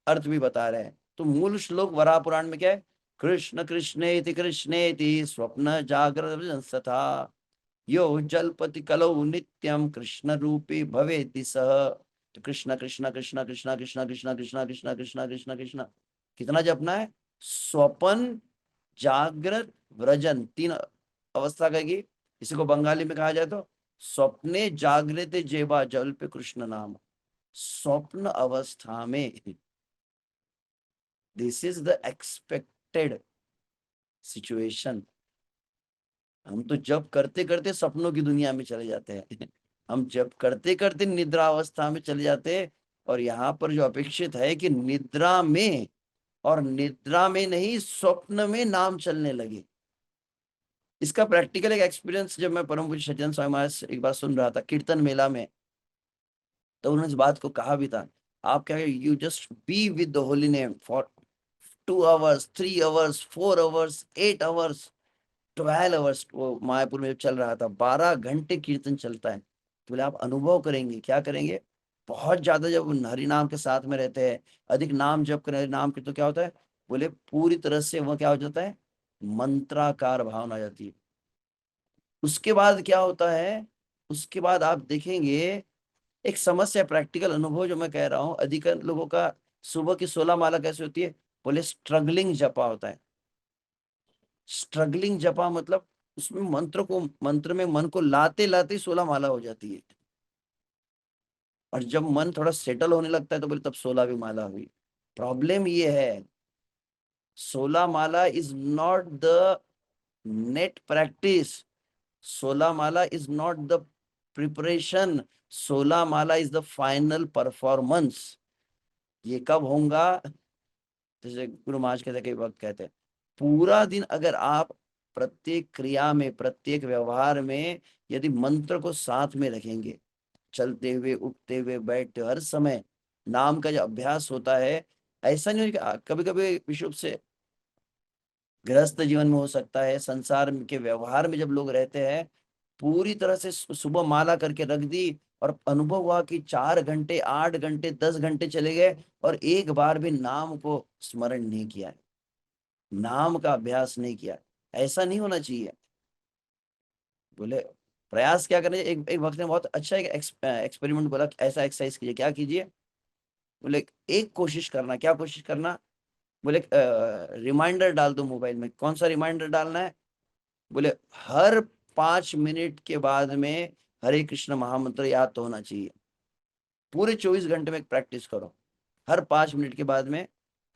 अर्थ भी बता रहे हैं। तो मूल श्लोक वराह पुराण में क्या है, कृष्ण कृष्णेति स्वप्न जागृत संस्था, यो जलपति कलौ नित्यम कृष्ण रूपी भवेति सह। तो कृष्ण कृष्ण कृष्ण कृष्ण कृष्ण कृष्ण कृष्ण कृष्ण कृष्ण कृष्ण कृष्ण, कितना जपना है? स्वपन जागृत व्रजन, तीन अवस्था कहेगी। इसी को बंगाली में कहा जाए तो स्वप्ने जागृत जेबा जल पे कृष्ण नाम। स्वप्न अवस्था में, this is the expected situation. हम तो जब करते करते सपनों की दुनिया में चले जाते हैं हम जब करते करते निद्रा अवस्था में चले जाते हैं। और यहाँ पर जो अपेक्षित है कि निद्रा में, और निद्रा में नहीं स्वप्न में नाम चलने लगे। इसका प्रैक्टिकल एक एक्सपीरियंस जब मैं परम पूज्य सज्जन स्वामी महाराज से एक बार सुन रहा था कीर्तन मेला में, तो उन्होंने इस बात को कहा भी था। आप क्या, you just be with the holy name for 2 hours, 3 hours, 4 hours, 8 hours, 12 hours. वो मायापुर में जब चल रहा था 12 घंटे कीर्तन चलता है। तो बोले आप अनुभव करेंगे, क्या करेंगे, बहुत ज्यादा जब हरि नाम के साथ में रहते हैं, अधिक नाम जप करें हरि नाम के, तो क्या होता है, बोले पूरी तरह से वो क्या हो जाता है, मंत्राकार भावना आ जाती है। उसके बाद क्या होता है, उसके बाद आप देखेंगे एक समस्या, प्रैक्टिकल अनुभव जो मैं कह रहा हूँ, अधिकतर लोगों का सुबह की 16 माला कैसे होती है, बोले स्ट्रगलिंग जपा होता है। स्ट्रगलिंग जपा मतलब उसमें मंत्र में मन को लाते लाते 16 माला हो जाती है। और जब मन थोड़ा सेटल होने लगता है तो बोले तब 16वीं माला हुई। प्रॉब्लम ये है, 16 mala is not the net practice, 16 mala is not the preparation, 16 mala is the final performance. ये कब होगा? जैसे गुरु महाराज कहते, कई वक्त कहते हैं, पूरा दिन अगर आप प्रत्येक क्रिया में, प्रत्येक व्यवहार में यदि मंत्र को साथ में रखेंगे, चलते हुए, उठते हुए, बैठते हुए, हर समय नाम का जो अभ्यास होता है, ऐसा नहीं हो कि कभी कभी विशुद्ध से गृहस्थ जीवन में हो सकता है, संसार के व्यवहार में जब लोग रहते हैं, पूरी तरह से सुबह माला करके रख दी और अनुभव हुआ कि 4 घंटे, 8 घंटे, 10 घंटे चले गए और एक बार भी नाम को स्मरण नहीं किया है, नाम का अभ्यास नहीं किया। ऐसा नहीं होना चाहिए। बोले प्रयास क्या करें, एक एक वक्त ने बहुत अच्छा एक एक्सपेरिमेंट बोला कि ऐसा एक्सरसाइज कीजिए, क्या कीजिए, बोले एक कोशिश करना, क्या कोशिश करना, बोले रिमाइंडर डाल दो मोबाइल में। कौन सा रिमाइंडर डालना है? बोले हर 5 मिनट के बाद में हरे कृष्ण महामंत्र याद तो होना चाहिए। पूरे 24 घंटे में प्रैक्टिस करो, हर 5 मिनट के बाद में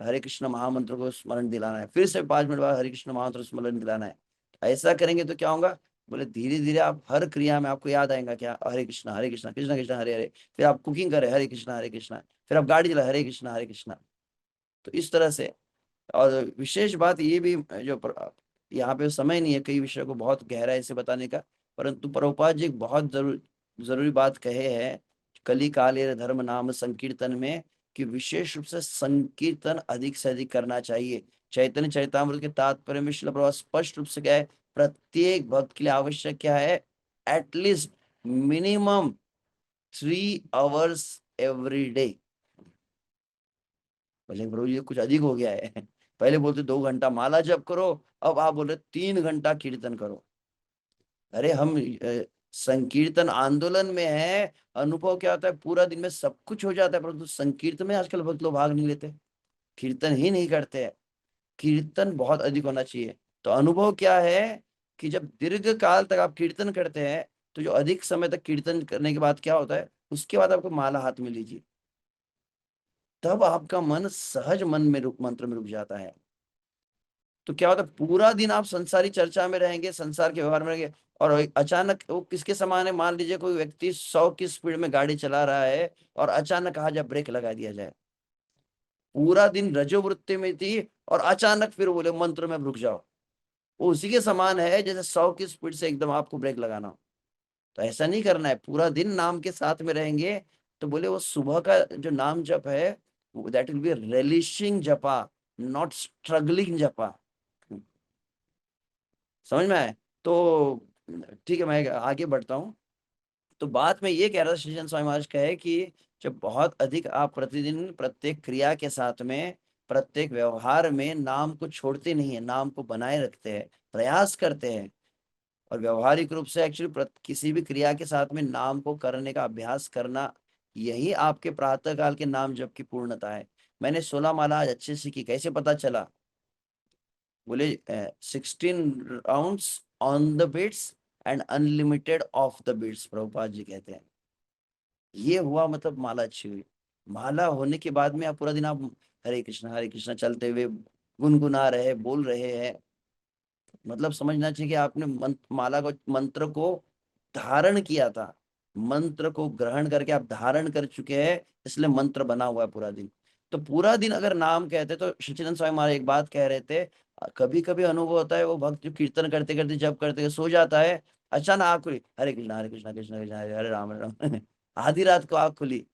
हरे कृष्ण महामंत्र को स्मरण दिलाना है, फिर से 5 मिनट बाद हरे कृष्ण महामंत्र स्मरण दिलाना है। ऐसा करेंगे तो क्या होगा, बोले धीरे धीरे आप हर क्रिया में आपको याद आएगा क्या, हरे कृष्ण कृष्ण कृष्ण हरे हरे। फिर आप कुकिंग करें हरे कृष्ण हरे कृष्ण, फिर आप गाड़ी चला हरे कृष्ण हरे कृष्ण। तो इस तरह से। और विशेष बात ये भी जो यहाँ पे समय नहीं है कई विषय को बहुत गहराई से बताने का, परंतु प्रभुपाद जी एक बहुत जरूरी बात कहे है कली काले धर्म नाम संकीर्तन में, कि विशेष रूप से संकीर्तन अधिक से अधिक करना चाहिए। चैतन्य चैतामृत के तात्पर्य में श्रील प्रभुपाद स्पष्ट रूप से क्या है, प्रत्येक भक्त के लिए आवश्यक क्या है, at least minimum 3 hours every day. बोले प्रभु ये कुछ अधिक हो गया है। पहले बोलते 2 घंटा माला जप करो, अब आप बोल रहे 3 घंटा कीर्तन करो। अरे हम संकीर्तन आंदोलन में है, अनुभव क्या होता है, पूरा दिन में सब कुछ हो जाता है, परंतु संकीर्तन में आजकल बहुत लोग भाग नहीं लेते, कीर्तन ही नहीं करते हैं। कीर्तन बहुत अधिक होना चाहिए। तो अनुभव क्या है कि जब दीर्घ काल तक आप कीर्तन करते हैं, तो जो अधिक समय तक कीर्तन करने के बाद क्या होता है, उसके बाद आपको माला हाथ में लीजिए, तब आपका मन सहज मन में रुक मंत्र में रुक जाता है। तो क्या होता है, पूरा दिन आप संसारी चर्चा में रहेंगे, संसार के व्यवहार में रहेंगे, और अचानक वो किसके समान है, मान लीजिए कोई व्यक्ति 100 की स्पीड में गाड़ी चला रहा है और अचानक कहा जाए ब्रेक लगा दिया जाए, पूरा दिन रजोवृत्ति में थी और अचानक फिर बोले मंत्र में रुक जाओ, वो उसी के समान है जैसे 100 की स्पीड से एकदम आपको ब्रेक लगाना हो। तो ऐसा नहीं करना है, पूरा दिन नाम के साथ में रहेंगे। तो बोले वो सुबह का जो नाम जप है, दैट विल बी रिलिशिंग जपा, नॉट स्ट्रगलिंग जपा। समझ में आए? तो ठीक है, मैं आगे बढ़ता हूँ। तो बात में ये कह रहा था, श्री चंद्र स्वामी महाराज कहे कि जब बहुत अधिक आप प्रतिदिन प्रत्येक क्रिया के साथ में, प्रत्येक व्यवहार में नाम को छोड़ते नहीं है, नाम को बनाए रखते हैं, प्रयास करते हैं, और व्यवहारिक रूप से एक्चुअली किसी भी क्रिया के साथ में नाम को करने का अभ्यास करना, यही आपके प्रातः काल के नाम जप की पूर्णता है। मैंने 16 माला आज अच्छे से की, कैसे पता चला? बोले 16 rounds on the beats and unlimited off the beats, Prabhupada ji कहते हैं। ये हुआ मतलब माला अच्छी हुई। माला होने के बाद में आप पूरा दिन आप हरे कृष्णा चलते हुए गुनगुना रहे, बोल रहे हैं, मतलब समझना चाहिए कि आपने माला को, मंत्र को धारण किया था, मंत्र को ग्रहण करके आप धारण कर चुके हैं, इसलिए मंत्र बना हुआ है पूरा दिन। तो पूरा दिन अगर नाम कहते, तो सच्चिदानंद स्वामी महाराज एक बात कह रहे थे, कभी कभी अनुभव होता है वो भक्त जो कीर्तन करते करते जब करते सो जाता है, अचानक आँख खुली, हरे कृष्णा कृष्णा कृष्णा हरे राम आधी रात को आँख खुली,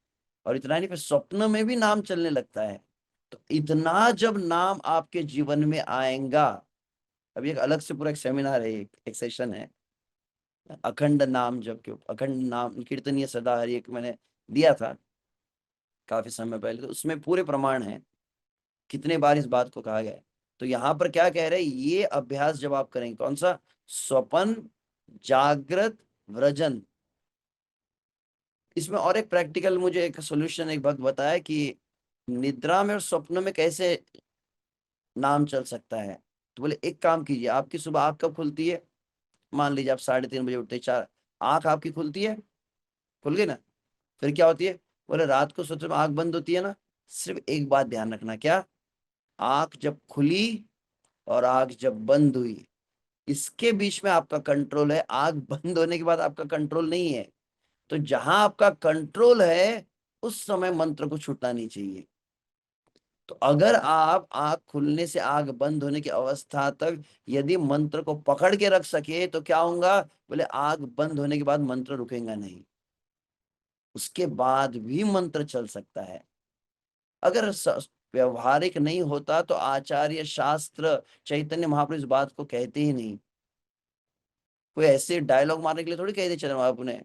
और इतना नहीं, फिर स्वप्न में भी नाम चलने लगता है। तो इतना जब नाम आपके जीवन में आएगा, अभी एक अलग से पूरा एक सेमिनार है, एक सेशन है अखंड नाम जप के ऊपर, अखंड नाम कीर्तनीय सदा हरि, एक मैंने दिया था काफी समय पहले, तो उसमें पूरे प्रमाण है कितने बार इस बात को कहा गया है। तो यहाँ पर क्या कह रहे हैं, ये अभ्यास जब आप करेंगे, कौन सा, स्वपन जागृत व्रजन। इसमें और एक प्रैक्टिकल मुझे एक सोल्यूशन एक भक्त बताया कि निद्रा में और स्वप्न में कैसे नाम चल सकता है। तो बोले एक काम कीजिए, आपकी सुबह आंख कब खुलती है, मान लीजिए आप 3:30 बजे उठते, 4, आंख आपकी खुलती है, खुल गई ना, फिर क्या होती है, बोले रात को सोते में आंख बंद होती है ना, सिर्फ एक बात ध्यान रखना, क्या, आंख जब खुली और आंख जब बंद हुई, इसके बीच में आपका कंट्रोल है, आंख बंद होने के बाद आपका कंट्रोल नहीं है। तो जहां आपका कंट्रोल है, उस समय मंत्र को छूटना नहीं चाहिए। तो अगर आप आंख खुलने से आंख बंद होने की अवस्था तक यदि मंत्र को पकड़ के रख सके, तो क्या होगा, बोले आंख बंद होने के बाद मंत्र रुकेगा नहीं, उसके बाद भी मंत्र चल सकता है। अगर व्यवहारिक नहीं होता तो आचार्य शास्त्र चैतन्य महाप्रभु इस बात को कहते ही नहीं। कोई ऐसे डायलॉग मारने के लिए थोड़ी कह दे चले आपने,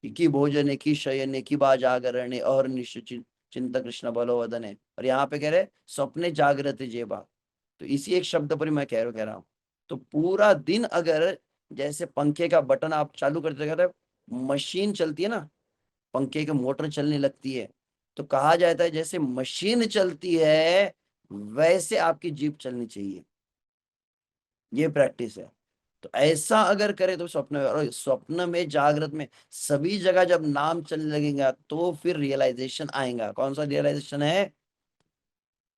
की भोजन की शयन की बा जागरण और निश्चित चिंता कृष्ण बलो वदन है, और यहाँ पे कह रहे स्वप्ने जागृत जेबा। तो इसी एक शब्द पर ही मैं कह रहा हूँ। तो पूरा दिन अगर जैसे पंखे का बटन आप चालू करते रहते, मशीन चलती है ना, पंखे की मोटर चलने लगती है, तो कहा जाता है जैसे मशीन चलती है वैसे आपकी जीप चलनी चाहिए। ये प्रैक्टिस है। तो ऐसा अगर करे तो स्वप्न में, और स्वप्न में जागृत में सभी जगह जब नाम चलने लगेगा, तो फिर रियलाइजेशन आएगा। कौन सा रियलाइजेशन है,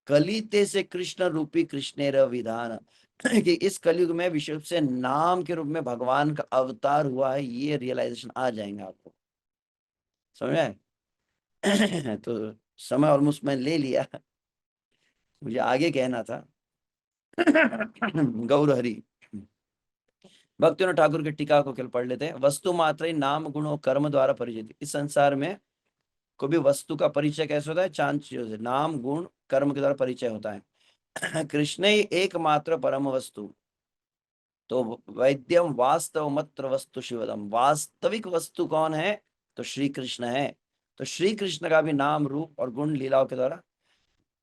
कलिते से कृष्ण रूपी कृष्णेर विधान कि इस कलयुग में विशेष से नाम के रूप में भगवान का अवतार हुआ है, ये रियलाइजेशन आ जाएंगे आपको। समझ में आए? तो समय ऑलमोस्ट मैं ले लिया, मुझे आगे कहना था। गौर हरि। भक्तियों ने ठाकुर की टीका को केवल पढ़ लेते हैं। वस्तु मात्र ही नाम गुण और कर्म द्वारा परिचित। इस संसार में कोई भी वस्तु का परिचय कैसे होता है? 4 चीजों से, नाम गुण कर्म के द्वारा परिचय होता है। कृष्ण ही एकमात्र परम वस्तु। तो वैद्यम वास्तव मत्र वस्तु शिवदम, वास्तविक वस्तु कौन है? तो श्री कृष्ण है। तो श्री कृष्ण का भी नाम रूप और गुण लीलाओं के द्वारा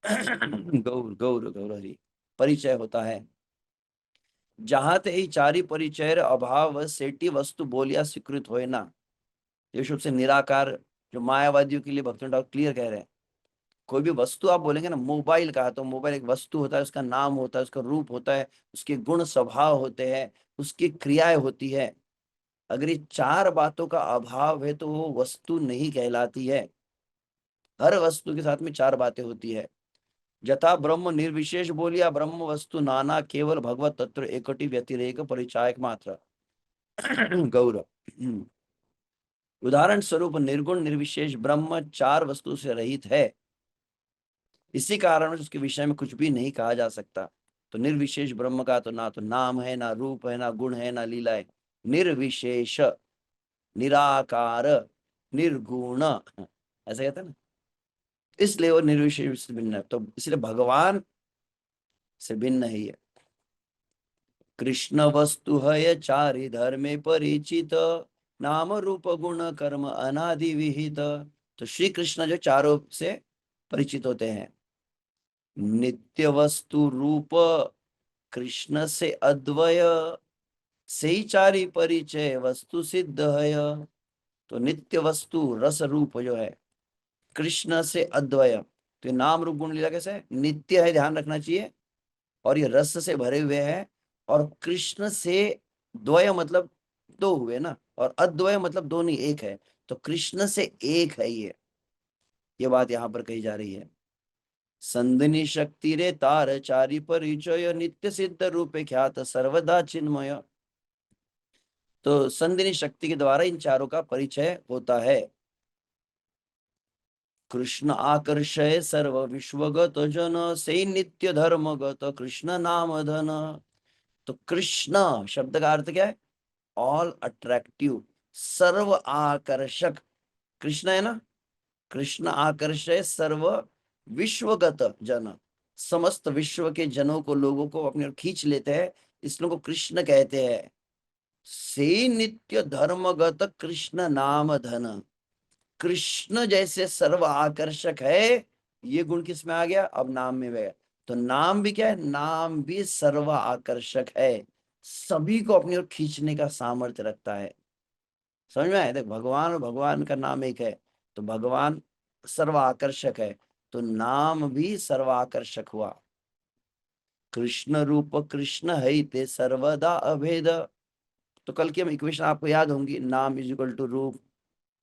गौर गौर गौर हरि परिचय होता है। जहां ते ही चारी परिचय अभाव सेठी वस्तु बोलिया स्वीकृत होए ना। ये शुभ से निराकार जो मायावादियों के लिए भक्ति क्लियर कह रहे हैं। कोई भी वस्तु आप बोलेंगे ना, मोबाइल का, तो मोबाइल एक वस्तु होता है, उसका नाम होता है, उसका रूप होता है, उसके गुण स्वभाव होते हैं, उसकी क्रियाएं होती है। अगर ये 4 बातों का अभाव है तो वो वस्तु नहीं कहलाती है। हर वस्तु के साथ में 4 बातें होती है। जथा ब्रह्म निर्विशेष बोलिया ब्रह्म वस्तु नाना केवल भगवत तत्व एकटी व्यतिरेक परिचायक मात्र। गौरव। उदाहरण स्वरूप निर्गुण निर्विशेष ब्रह्म 4 वस्तु से रहित है। इसी कारण उसके विषय में कुछ भी नहीं कहा जा सकता। तो निर्विशेष ब्रह्म का तो ना तो नाम है, ना रूप है, ना गुण है, ना लीला है। निर्विशेष, निराकार, निर्गुण, ऐसा कहते हैं ना, इसलिए वो निर्विशेष से भिन्न है। तो इसलिए भगवान से भिन्न ही है। कृष्ण वस्तु है 4 धर्मे परिचित, नाम रूप गुण कर्म अनादि विहित। तो श्री कृष्ण जो चारों से परिचित होते हैं। नित्य वस्तु रूप कृष्ण से अद्वय, से ही 4 परिचय वस्तु सिद्ध है। तो नित्य वस्तु रस रूप जो है कृष्ण से अद्वय। तो नाम रूप गुण लीला कैसे नित्य है, ध्यान रखना चाहिए, और ये रस से भरे हुए हैं। और कृष्ण से द्वय मतलब 2 हुए ना, और अद्वय मतलब 2 नहीं, 1 है। तो कृष्ण से 1 है ये बात यहां पर कही जा रही है। संदिनी शक्ति रे तार 4 परिचय, नित्य सिद्ध रूपे ख्यात सर्वदा चिन्मय। तो संदिनी शक्ति के द्वारा इन चारों का परिचय होता है। कृष्ण आकर्षय सर्व विश्वगत जन, से नित्य धर्मगत कृष्ण नाम धन। तो कृष्ण शब्द का अर्थ क्या है? ऑल अट्रैक्टिव, सर्व आकर्षक। कृष्ण है ना, कृष्ण आकर्षय सर्व विश्वगत जन, समस्त विश्व के जनों को, लोगों को अपनी ओर खींच लेते हैं, इसलिए को कृष्ण कहते हैं। से नित्य धर्मगत कृष्ण नाम धन। कृष्ण जैसे सर्व आकर्षक है, ये गुण किस में आ गया? अब नाम में गया। तो नाम भी क्या है? नाम भी सर्व आकर्षक है, सभी को अपनी ओर खींचने का सामर्थ्य रखता है। समझ में आया? देख, भगवान और भगवान का नाम एक है, तो भगवान सर्व आकर्षक है, तो नाम भी सर्व आकर्षक हुआ। कृष्ण रूप कृष्ण है ते सर्वदा अभेद। तो कल की हम इक्वेशन आपको याद होंगी, नाम इज इक्वल टू रूप,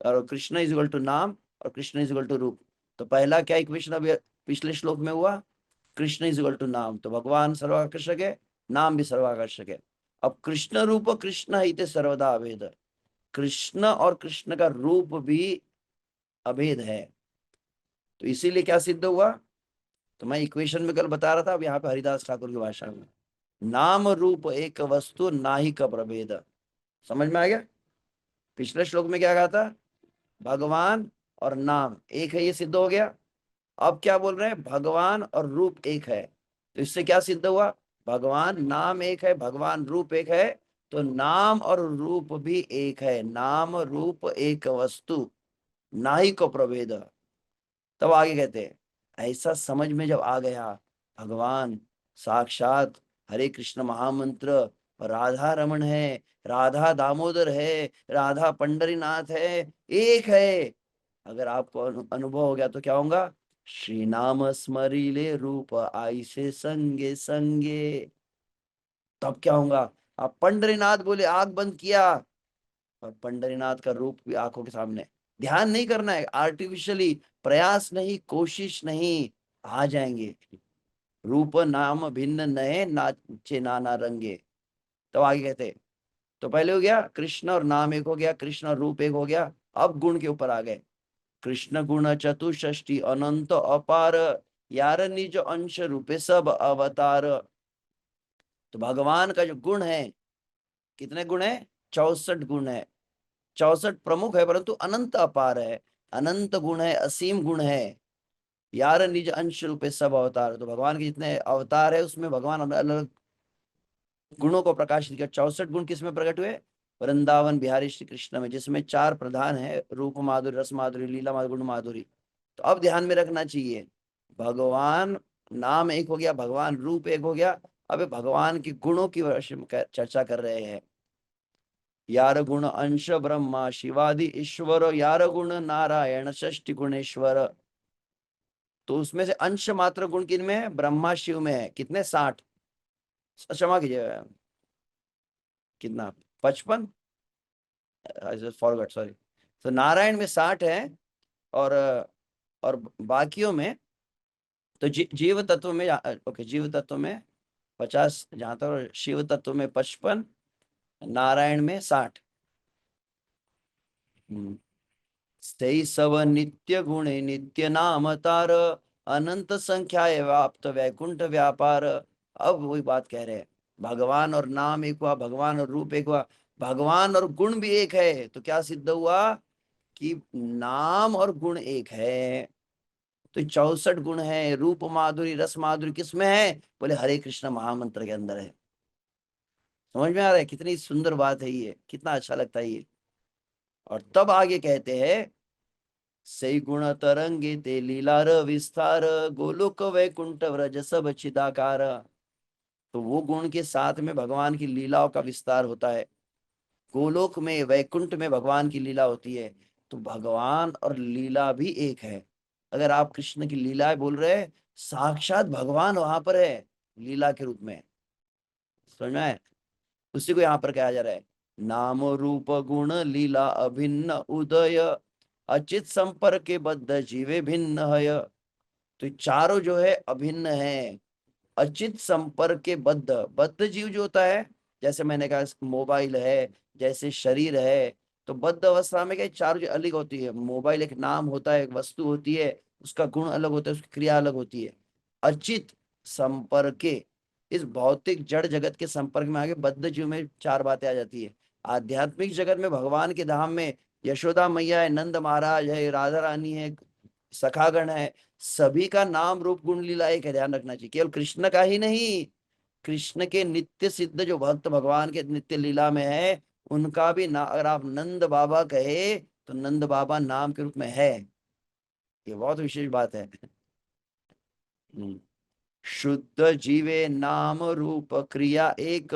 और कृष्ण इज इक्वल टू नाम, और कृष्ण इज इक्वल टू रूप। तो पहला क्या इक्वेशन अभी पिछले श्लोक में हुआ? कृष्ण इज इक्वल टू नाम। तो भगवान सर्वाकर्षक है, नाम भी सर्वाकर्षक है। अब कृष्ण रूप कृष्ण हिते सर्वदा अभेद, कृष्ण और कृष्ण का रूप भी अभेद है। तो इसीलिए क्या सिद्ध हुआ? तो मैं इक्वेशन में कल बता रहा था, अब यहाँ पे हरिदास ठाकुर की भाषा में, नाम रूप एक वस्तु नाहि का प्रभेद। समझ में आ गया? पिछले श्लोक में क्या कहा था? भगवान और नाम एक है, ये सिद्ध हो गया। अब क्या बोल रहे हैं? भगवान और रूप एक है। तो इससे क्या सिद्ध हुआ? भगवान नाम एक है, भगवान रूप एक है, तो नाम और रूप भी एक है। नाम रूप एक वस्तु नाहि को प्रभेद। तब आगे कहते हैं, ऐसा समझ में जब आ गया, भगवान साक्षात हरे कृष्ण महामंत्र राधा रमण है, राधा दामोदर है, राधा पंडरीनाथ है, एक है। अगर आपको अनुभव हो गया तो क्या होगा? श्री नाम स्मरिले रूप आई से संगे संगे। तब क्या होगा? आप पंडरीनाथ बोले, आंख बंद किया, और पंडरीनाथ का रूप भी आंखों के सामने। ध्यान नहीं करना है आर्टिफिशियली, प्रयास नहीं, कोशिश नहीं, आ जाएंगे। रूप नाम भिन्न नए नाचे नाना रंगे। तो आगे कहते, तो पहले हो गया कृष्ण और नाम एक हो गया, कृष्ण और रूप एक हो गया। अब गुण के ऊपर आ गए। कृष्ण गुण चतुष्टि अनंत अपार, यार निज अंश रूपे सब अवतार। तो भगवान का जो गुण है, कितने गुण है? 64 गुण है। 64 प्रमुख है परंतु अनंत अपार है, अनंत गुण है, असीम गुण है। यार निज अंश रूपे सब अवतार, तो भगवान के जितने अवतार है उसमें भगवान अलग अलग गुणों को प्रकाशित किया। 64 गुण किसमें प्रकट हुए? वृंदावन बिहारी श्री कृष्ण में, जिसमें 4 प्रधान है, रूप माधुरी, रस माधुरी, लीला माधुरी, गुण माधुरी। तो अब ध्यान में रखना चाहिए, भगवान नाम एक हो गया, भगवान रूप एक हो गया। अब ये भगवान के गुणों की चर्चा कर रहे हैं। यार गुण अंश ब्रह्मा शिवादि ईश्वर, यार गुण नारायण षष्टि गुणेश्वर। तो उसमें से अंश मात्र गुण किन में है? ब्रह्मा शिव में है। कितने? 60। क्षमा कीजिए, कितना? 55, फॉरगॉट, सॉरी। तो नारायण में 60 है, और बाकियों में तो जीव तत्व में, ओके, जीव तत्व में 50 जहां तक, और शिव तत्व में 55, नारायण में 60। सही सब नित्य गुणे नित्य नाम तार, अनंत संख्या व्याप्त वैकुंठ व्यापार। अब वही बात कह रहे हैं, भगवान और नाम एक हुआ, भगवान और रूप एक हुआ, भगवान और गुण भी एक है। तो क्या सिद्ध हुआ कि नाम और गुण एक है। तो 64 गुण है। रूप माधुरी रस माधुरी किसमें है? बोले हरे कृष्ण महामंत्र के अंदर है। समझ में आ रहा है? कितनी सुंदर बात है ये, कितना अच्छा लगता है ये। और तब आगे कहते हैं, सही गुण तरंगे ते लीलार विस्तार, गोलोक वैकुंठ व्रज सब चिदाकार। तो वो गुण के साथ में भगवान की लीलाओं का विस्तार होता है। गोलोक में, वैकुंठ में भगवान की लीला होती है। तो भगवान और लीला भी एक है। अगर आप कृष्ण की लीलाएं बोल रहे हैं, साक्षात भगवान वहां पर है लीला के रूप में। समझ में आए? उसी को यहाँ पर कहा जा रहा है, नाम रूप गुण लीला अभिन्न उदय, अचित संपर्क के बद्ध जीवे भिन्न है। तो चारों जो है अभिन्न है, अचित संपर्क के बद्ध। बद्ध जीव जो होता है, जैसे मैंने कहा मोबाइल है, जैसे शरीर है, तो बद्ध अवस्था में क्या चार जो अलग होती है। मोबाइल एक नाम होता है, एक वस्तु होती है, उसका गुण अलग होता है, उसकी क्रिया अलग होती है। अचित संपर्क के, इस भौतिक जड़ जगत के संपर्क में आगे बद्ध जीव में चार बातें आ जाती है। आध्यात्मिक जगत में भगवान के धाम में यशोदा मैया है, नंद महाराज है, राधा रानी है, सखागण है, सभी का नाम रूप गुण लीला एक है। ध्यान रखना चाहिए, केवल कृष्ण का ही नहीं, कृष्ण के नित्य सिद्ध जो भक्त भगवान के नित्य लीला में है, उनका भी ना, अगर आप नंद बाबा कहे तो नंद बाबा नाम के रूप में है। ये बहुत विशेष बात है। शुद्ध जीवे नाम रूप क्रिया एक,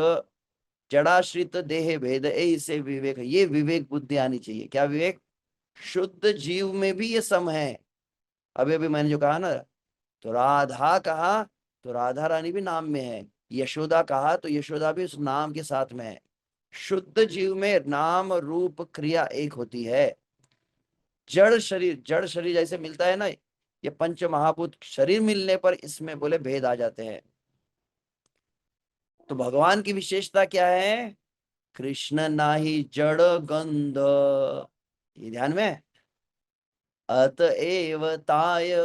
जड़ाश्रित देह भेद ऐसे विवेक। ये विवेक बुद्धि आनी चाहिए। क्या विवेक? शुद्ध जीव में भी ये सम है। अभी अभी मैंने जो कहा ना, तो राधा कहा तो राधा रानी भी नाम में है, यशोदा कहा तो यशोदा भी उस नाम के साथ में है। शुद्ध जीव में नाम रूप क्रिया एक होती है। जड़ शरीर जैसे मिलता है ना, ये पंच महाभूत शरीर मिलने पर इसमें बोले भेद आ जाते हैं। तो भगवान की विशेषता क्या है? कृष्ण नाही जड़ गंध, ये ध्यान में। अतएव ताय,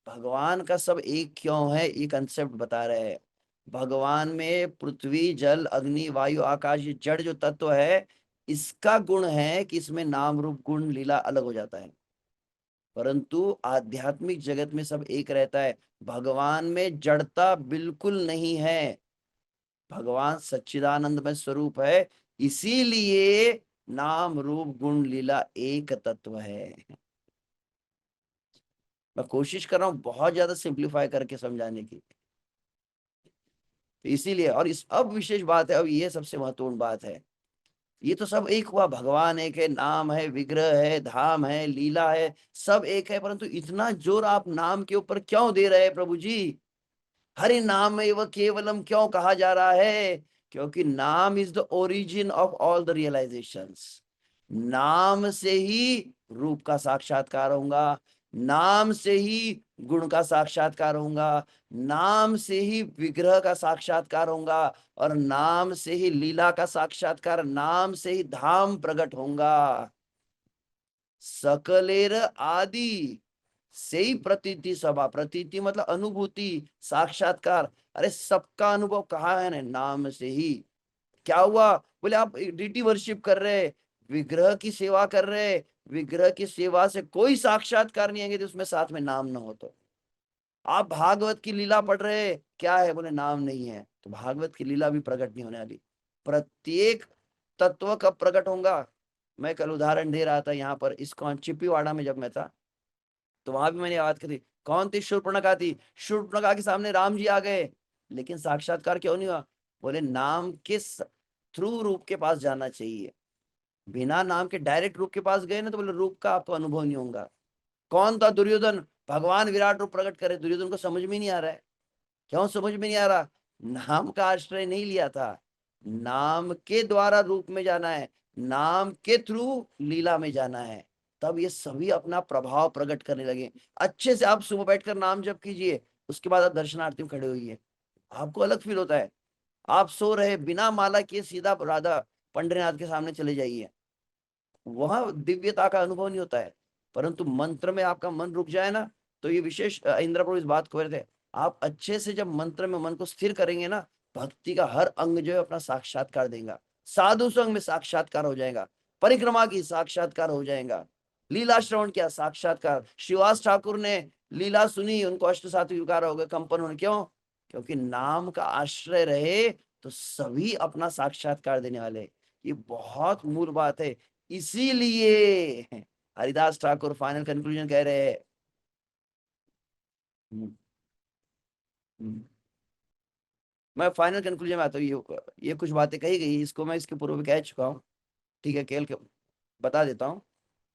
भगवान का सब एक क्यों है, ये कंसेप्ट बता रहे हैं। भगवान में पृथ्वी जल अग्नि वायु आकाश, ये जड़ जो तत्व है, इसका गुण है कि इसमें नाम रूप गुण लीला अलग हो जाता है, परंतु आध्यात्मिक जगत में सब एक रहता है। भगवान में जड़ता बिल्कुल नहीं है, भगवान सच्चिदानंद में स्वरूप है, इसीलिए नाम रूप गुण लीला एक तत्व है। मैं कोशिश कर रहा हूँ बहुत ज्यादा सिंप्लीफाई करके समझाने की। तो इसीलिए, और इस अब विशेष बात है, अब ये सबसे महत्वपूर्ण बात है। ये तो सब एक हुआ, भगवान एक है, नाम है, विग्रह है, धाम है, लीला है, सब एक है, परंतु इतना जोर आप नाम के ऊपर क्यों दे रहे हैं प्रभु जी? हरि नाम एव केवलम क्यों कहा जा रहा है? क्योंकि नाम is the origin of all the realisations. नाम से ही रूप का साक्षात्कार होगा, नाम से ही गुण का साक्षात्कार होगा, नाम से ही विग्रह का साक्षात्कार होगा, और नाम से ही लीला का साक्षात्कार, नाम से ही धाम प्रकट होगा। सकलेर आदि, से ही प्रतीति सभा, प्रतीति मतलब अनुभूति, साक्षात्कार। अरे सबका अनुभव कहाँ है? नाम से ही। क्या हुआ? बोले आप डीटी वर्शिप कर रहे, विग्रह की सेवा कर रहे, विग्रह की सेवा से कोई साक्षात्कार नहीं आएंगे तो उसमें साथ में नाम ना हो तो। आप भागवत की लीला पढ़ रहे, क्या है? बोले नाम नहीं है, तो भागवत की लीला भी प्रकट नहीं होने वाली। प्रत्येक तत्व कब प्रकट होगा? मैं कल उदाहरण दे रहा था यहाँ पर इस्कॉन चिपीवाड़ा में, जब मैं था तो वहां भी मैंने बात करी। कौन थी? शूर्पणखा थी। शूर्पणखा के सामने राम जी आ गए, लेकिन साक्षात्कार क्यों नहीं हुआ? बोले नाम के थ्रू रूप के पास जाना चाहिए। बिना नाम के डायरेक्ट रूप के पास गए ना तो बोले रूप का आपको अनुभव नहीं होगा। कौन था? दुर्योधन। भगवान विराट रूप प्रकट करे, दुर्योधन को समझ में नहीं आ रहा है। क्यों समझ में नहीं आ रहा? नाम का आश्रय नहीं लिया था। नाम के द्वारा रूप में जाना है, नाम के थ्रू लीला में जाना है, तब ये सभी अपना प्रभाव प्रकट करने लगे। अच्छे से आप सुबह बैठकर नाम जप कीजिए, उसके बाद आप दर्शनार्थी में खड़े होइए, आपको अलग फील होता है। आप सो रहे बिना माला किए सीधा राधा पंडरीनाथ के सामने चले जाइए, वहां दिव्यता का अनुभव नहीं होता है। परंतु मंत्र में आपका मन रुक जाए ना, तो ये विशेष इंद्र प्रभु इस बात को कहते थे। आप अच्छे से जब मंत्र में मन को स्थिर करेंगे ना, भक्ति का हर अंग जो है अपना साक्षात्कार देगा। साधु संग में साक्षात्कार हो जाएगा, परिक्रमा की साक्षात्कार हो जाएगा, लीला श्रवण किया साक्षात्कार। शिवास ठाकुर ने लीला सुनी, उनको अष्ट सात्विक विकार हो गए, कंपन होने। क्यों? क्योंकि नाम का आश्रय रहे तो सभी अपना साक्षात्कार देने वाले। ये बहुत मूल बात है। इसीलिए हरिदास ठाकुर फाइनल कंक्लूजन कह रहे हैं। हम्म, हम्म। मैं फाइनल कंक्लूजन में आता हूँ। ये कुछ बातें कही गई, इसको मैं इसके पूर्व भी कह चुका हूँ। ठीक है, केवल के बता देता हूँ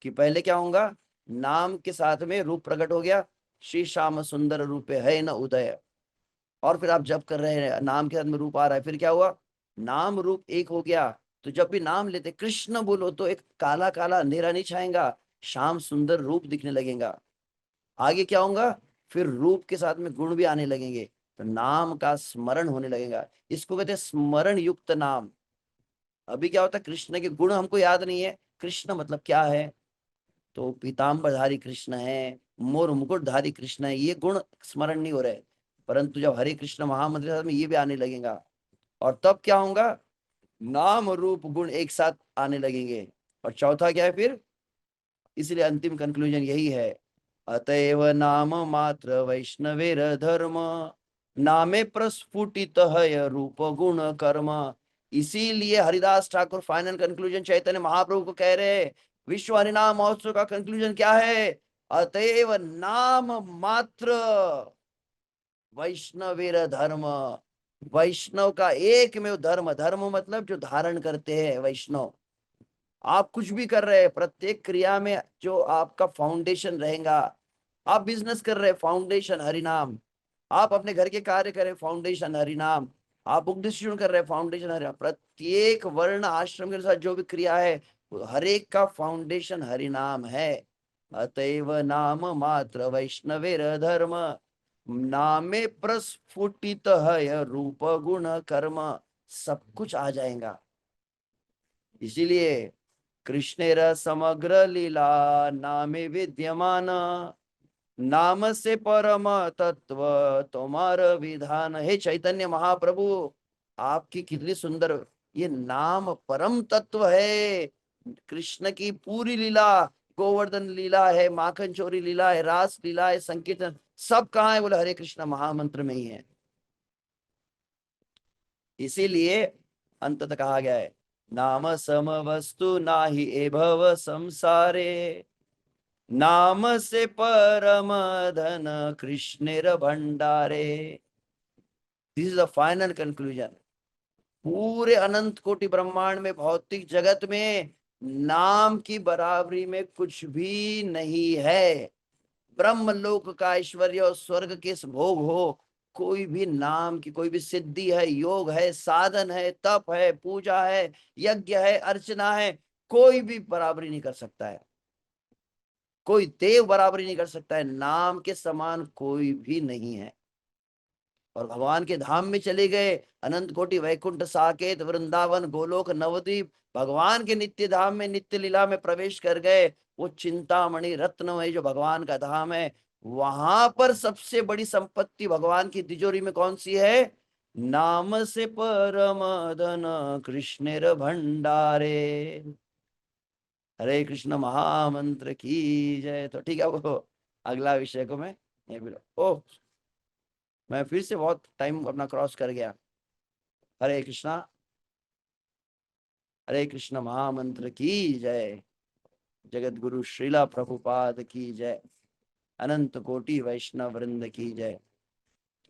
कि पहले क्या होगा। नाम के साथ में रूप प्रकट हो गया, श्री श्याम सुंदर रूप है न उदय। और फिर आप जब कर रहे हैं, नाम के साथ में रूप आ रहा है, फिर क्या हुआ? नाम रूप एक हो गया। तो जब भी नाम लेते कृष्ण बोलो तो एक काला काला अंधेरा नहीं छाएगा, श्याम सुंदर रूप दिखने लगेगा। आगे क्या होगा? फिर रूप के साथ में गुण भी आने लगेंगे, तो नाम का स्मरण होने लगेगा। इसको कहते हैं स्मरण युक्त नाम। अभी क्या होता है? कृष्ण के गुण हमको याद नहीं है। कृष्ण मतलब क्या है? तो पीताम्बरधारी कृष्ण है, मोर मुकुटधारी कृष्ण है, ये गुण स्मरण नहीं हो रहे। परंतु जब हरे कृष्ण महामंत्र में ये भी आने लगेगा, और तब क्या होगा? नाम रूप गुण एक साथ आने लगेंगे। और चौथा क्या है फिर? इसलिए अंतिम कंक्लूजन यही है, अतएव नाम मात्र वैष्णवेर धर्म, नामे प्रस्फुटित है रूप गुण कर्म। इसीलिए हरिदास ठाकुर फाइनल कंक्लूजन चैतन्य महाप्रभु को कह रहे हैं। विश्व हरिनाम महोत्सव का कंक्लूजन क्या है? अतएव नाम मात्र वैष्णवेर धर्म। वैष्णव का एक में धर्म, धर्म मतलब जो धारण करते हैं वैष्णव। आप कुछ भी कर रहे हैं, प्रत्येक क्रिया में जो आपका फाउंडेशन रहेगा। आप बिजनेस कर रहे हैं, फाउंडेशन हरिनाम। आप अपने घर के कार्य करें, फाउंडेशन हरिनाम। आप बुक डिस्ट्रीब्यूट कर रहे हैं, फाउंडेशन हरिनाम। प्रत्येक वर्ण आश्रम के अनुसार जो भी क्रिया है, हर एक का फाउंडेशन हरिनाम है। अतएव नाम मात्र वैष्णवेर धर्म, नामे प्रस्फुटित है रूप गुण कर्म। सब कुछ आ जाएगा। इसीलिए कृष्णेर समग्र लीला नामे विद्यमान, नाम से परम तत्व तुम्हार विधान। हे चैतन्य महाप्रभु, आपकी कितनी सुंदर ये नाम परम तत्व है। कृष्ण की पूरी लीला, गोवर्धन लीला है, माखन चोरी लीला है, रास लीला है, संकीर्तन, सब कहाँ है? बोले हरे कृष्ण महामंत्र में ही है। इसीलिए अंततः कहा गया है, नाम सम वस्तु नाही ए भव संसारे, नाम से परम धन कृष्णेर भंडारे। This is the final conclusion. पूरे अनंत कोटि ब्रह्मांड में, भौतिक जगत में नाम की बराबरी में कुछ भी नहीं है। ब्रह्म लोक का ऐश्वर्य और स्वर्ग के भोग हो, कोई भी नाम की कोई भी सिद्धि है, योग है, साधन है, तप है, पूजा है, यज्ञ है, अर्चना है, कोई भी बराबरी नहीं कर सकता है। कोई देव बराबरी नहीं कर सकता है, नाम के समान कोई भी नहीं है। और भगवान के धाम में चले गए, अनंत कोटि वैकुंठ साकेत वृंदावन गोलोक नवद्वीप, भगवान के नित्य धाम में नित्य लीला में प्रवेश कर गए। वो चिंतामणि रत्न है जो भगवान का धाम है, वहां पर सबसे बड़ी संपत्ति भगवान की तिजोरी में कौन सी है? नाम से परम धन कृष्णेर भंडारे। हरे कृष्ण महामंत्र की जय। तो ठीक है, वो अगला विषय को मैं यहीं पे ओ, मैं फिर से बहुत टाइम अपना क्रॉस कर गया। हरे कृष्णा, हरे कृष्ण महामंत्र की जय। जगत गुरु श्रीला प्रभुपाद की जय। अनंत कोटि वैष्णव वृंद की जय।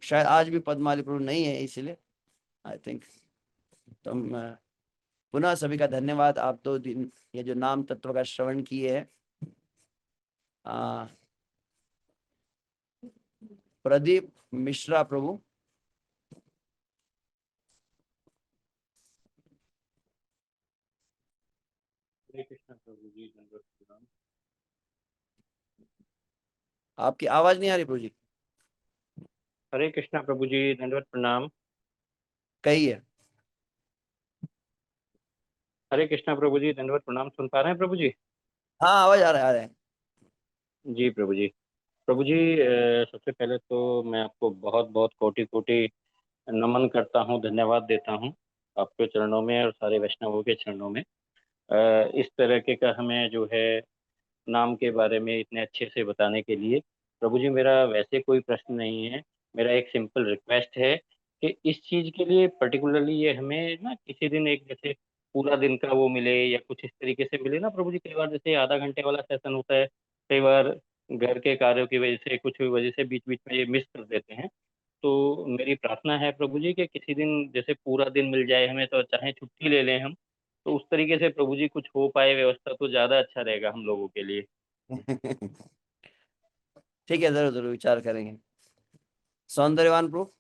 शायद आज भी पद्माली प्रभु नहीं है, इसलिए आई थिंक तुम पुनः सभी का धन्यवाद। आप 2 दिन ये जो नाम तत्व का श्रवण किए है। प्रदीप मिश्रा प्रभु, हरे कृष्ण प्रभु जी, दंडवत प्रणाम। आपकी आवाज नहीं आ रही प्रभु जी। हरे कृष्णा प्रभु जी, दंडवत प्रणाम। कही है। हरे कृष्णा प्रभु जी, दंडवत प्रणाम। सुन पा रहे हैं प्रभु जी? हाँ, आवाज आ रहा है, आ रहा है। जी प्रभु जी। प्रभु जी, सबसे पहले तो मैं आपको बहुत बहुत कोटि कोटि नमन करता हूँ, धन्यवाद देता हूँ आपके चरणों में और सारे वैष्णवों के चरणों में। इस तरह के का हमें जो है नाम के बारे में इतने अच्छे से बताने के लिए। प्रभु जी, मेरा वैसे कोई प्रश्न नहीं है। मेरा एक सिंपल रिक्वेस्ट है कि इस चीज के लिए पर्टिकुलरली ये हमें ना किसी दिन एक जैसे पूरा दिन का वो मिले या कुछ इस तरीके से मिले ना प्रभु जी। कई बार जैसे आधा घंटे वाला सेशन होता है, कई बार घर के कार्यों की वजह से कुछ वजह से बीच बीच में ये मिस कर देते हैं। तो मेरी प्रार्थना है प्रभु जी कि किसी दिन जैसे पूरा दिन मिल जाए हमें, तो चाहे छुट्टी ले लें हम, तो उस तरीके से प्रभु जी कुछ हो पाए व्यवस्था तो ज्यादा अच्छा रहेगा हम लोगों के लिए। ठीक है, जरूर जरूर विचार करेंगे। सौंदर्यवान प्रभु।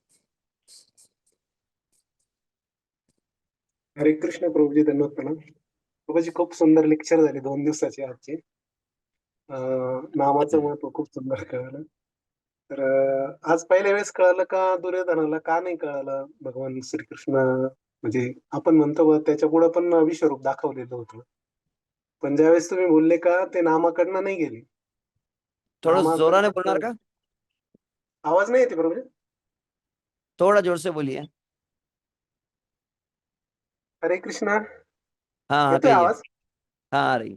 हरे कृष्ण प्रभूजी, धन्यवाद प्रणाम. प्रभूजी, खूप सुंदर लेक्चर झाले 2 दिवसाचे आजचे. नामाचं महत्व खूप सुंदर कळालं. तर आज पहिल्या वेळेस कळालं का दुर्योधनाला का नाही कळालं भगवान श्रीकृष्ण, म्हणजे आपण म्हणतो बा त्याच्या पुढे पण विश्वरूप दाखवलेलं होतं. पण ज्यावेळेस तुम्ही बोलले का ते नामाकडनं नाही गेले, थोड़ा जोराने बोलणार नामाकडनं. का? आवाज नाही येते प्रभूजी? थोड़ा जोर से बोलिए। हरे कृष्णा. हाँ हाँ, येतोय कहिए। आवाज? हाँ, आ रही।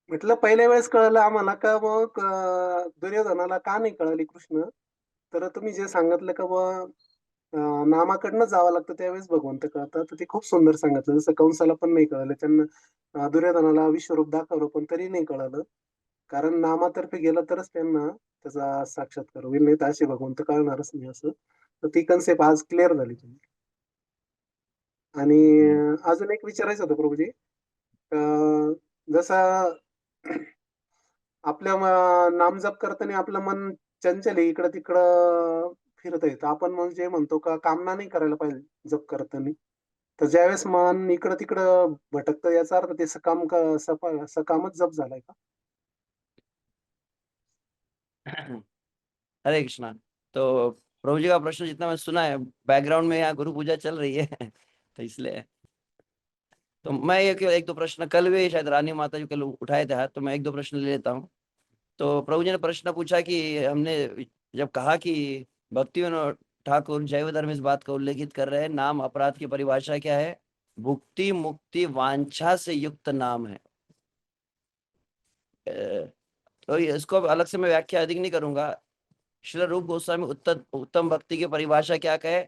म्हटलं पहिल्या वेळेस कळलं आम्हाला का मग दुर्योधनाला का नाही कळाली कृष्ण. तर तुम्ही जे सांगितलं का बा नामाकडनं जावं लागतं त्यावेळेस भगवंत कळतात. तर ते खूप सुंदर सांगितलं. जसं कंसाला पण नाही कळालं. त्यांना दुर्योधनाला विश्वरूप दाखवलं पण तरी नाही कळालं. कारण नामातर्फे गेलं तरच त्यांना त्याचा साक्षात्कार होईल. नाही तर असे भगवंत कळणारच नाही असं. तर ती कन्सेप्ट आज क्लिअर झाली तुम्ही. आणि अजून एक विचारायचं होतं प्रभूजी. अ, जसं आपल्या नामजप करताना आपलं मन चंचल आहे, इकडं-तिकडं फिरतंय. तर आपण मग जे म्हणतो का कामना नाही करायला पाहिजे जप करताना. तर ज्यावेळेस मन इकडं-तिकडं भटकतं याचा अर्थ ते सकाम का सकामच जप झालाय का? हरे कृष्णा। तो प्रभु जी का प्रश्न जितना मैं सुना है, बैकग्राउंड में यहाँ गुरु पूजा चल रही है तो इसलिए तो मैं एक दो प्रश्न कल भी शायद रानी माता जी कल उठाए थे हाथ, तो मैं एक दो प्रश्न ले लेता हूँ। तो प्रभु जी ने प्रश्न पूछा कि हमने जब कहा कि भक्ति विनोद ठाकुर जैव धर्म इस बात को उल्लेखित कर रहे हैं, नाम अपराध की परिभाषा क्या है? भुक्ति मुक्ति वांछा से युक्त नाम है। तो इसको अलग से मैं व्याख्या अधिक नहीं करूंगा। श्री रूप गोस्वामी उत्तम उत्तम भक्ति की परिभाषा क्या कहे?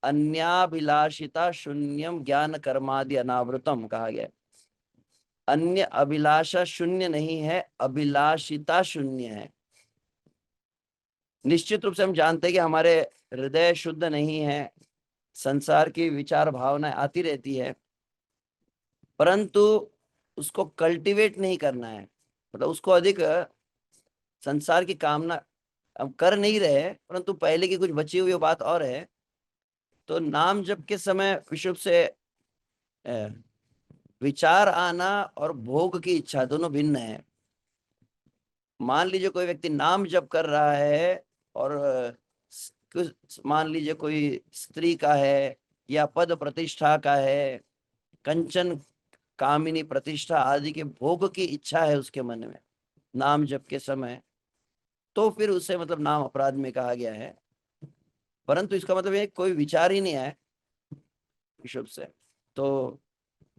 अन्याभिलाषिता शून्यम ज्ञान कर्मादि अनावृतम कहा गया। अन्य अभिलाषा शून्य नहीं है, अभिलाषिता शून्य है। निश्चित रूप से हम जानते हैं कि हमारे हृदय शुद्ध नहीं है, संसार की विचार भावनाएं आती रहती है, परंतु उसको कल्टीवेट नहीं करना है। मतलब उसको अधिक संसार की कामना हम कर नहीं रहे, परंतु पहले की कुछ बची हुई बात और है। तो नाम जप के समय विशुद्ध से विचार आना और भोग की इच्छा दोनों भिन्न है। मान लीजिए कोई व्यक्ति नाम जप कर रहा है और मान लीजिए कोई स्त्री का है या पद प्रतिष्ठा का है, कंचन कामिनी प्रतिष्ठा आदि के भोग की इच्छा है उसके मन में नाम जप के समय, तो फिर उसे मतलब नाम अपराध में कहा गया है, परंतु इसका मतलब ये कोई विचार ही नहीं है विशुद्ध से। तो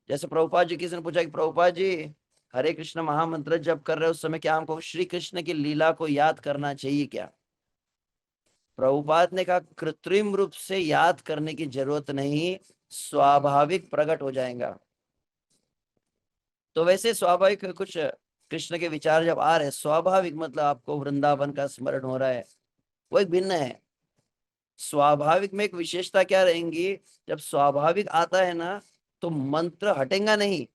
जैसे प्रभुपाद जी, किसी ने पूछा कि प्रभुपाद जी हरे कृष्ण महामंत्र जब कर रहे हो उस समय क्या हमको श्री कृष्ण की लीला को याद करना चाहिए क्या? प्रभुपाद ने कहा कृत्रिम रूप से याद करने की जरूरत नहीं, स्वाभाविक प्रकट हो जाएगा। तो वैसे स्वाभाविक कुछ कृष्ण के विचार जब आ रहे हैं, स्वाभाविक मतलब आपको वृंदावन का स्मरण हो रहा है, वो एक भिन्न है। स्वाभाविक में एक विशेषता क्या रहेंगी, जब स्वाभाविक आता है ना तो मंत्र हटेगा नहीं,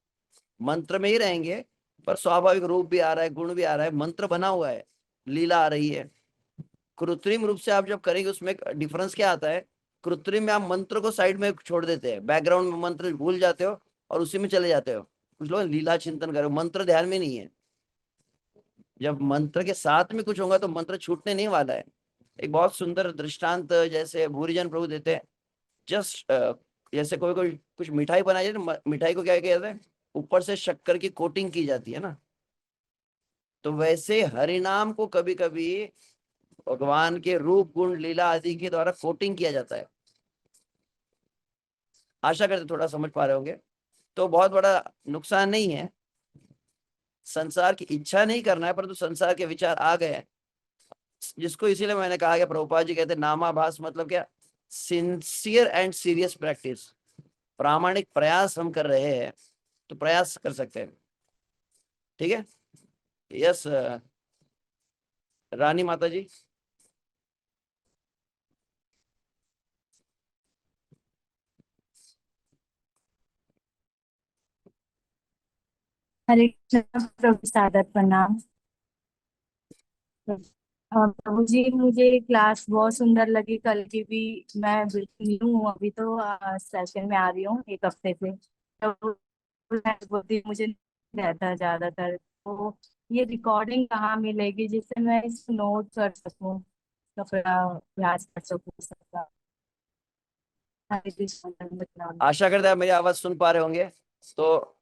मंत्र में ही रहेंगे, पर स्वाभाविक रूप भी आ रहा है, गुण भी आ रहा है, मंत्र बना हुआ है, लीला आ रही है। कृत्रिम रूप से आप जब करेंगे उसमें डिफरेंस क्या आता है, कृत्रिम में आप मंत्र को साइड में छोड़ देते हैं, बैकग्राउंड में मंत्र भूल जाते हो और उसी में चले जाते हो। कुछ लोग लीला चिंतन करो, मंत्र ध्यान में नहीं है। जब मंत्र के साथ में कुछ होगा तो मंत्र छूटने नहीं वाला है। एक बहुत सुंदर दृष्टांत जैसे भूरिजन प्रभु देते हैं, जस्ट जैसे कोई कोई कुछ मिठाई बनाई जाती है, मिठाई को क्या कहते हैं, ऊपर से शक्कर की कोटिंग की जाती है ना, तो वैसे हरिनाम को कभी कभी भगवान के रूप गुण लीला आदि के द्वारा कोटिंग किया जाता है। आशा करते थोड़ा समझ पा रहे होंगे। तो बहुत बड़ा नुकसान नहीं है, संसार की इच्छा नहीं करना है, परंतु संसार के विचार आ गए जिसको, इसीलिए मैंने कहा कि प्रभुपाद जी कहते हैं नामाभास मतलब क्या, सिंसियर एंड सीरियस प्रैक्टिस, प्रामाणिक प्रयास हम कर रहे हैं तो प्रयास कर सकते हैं। ठीक है, यस रानी माता जी। हरे कृष्ण प्रभु, सादर प्रणाम। प्रभु जी, मुझे क्लास बहुत सुंदर लगी कल की भी। मैं बिल्कुल न्यू हूँ, अभी तो सेशन में आ रही हूँ एक हफ्ते से। तो बोलती मुझे नहीं रहता ज्यादातर, तो ये रिकॉर्डिंग कहाँ मिलेगी जिससे मैं इसको नोट कर सकूँ, तो थोड़ा अभ्यास कर सकूँ सबका। हरे कृष्ण प्रणाम। आशा करते हैं आप मेरी आवाज सुन पा रहे होंगे। तो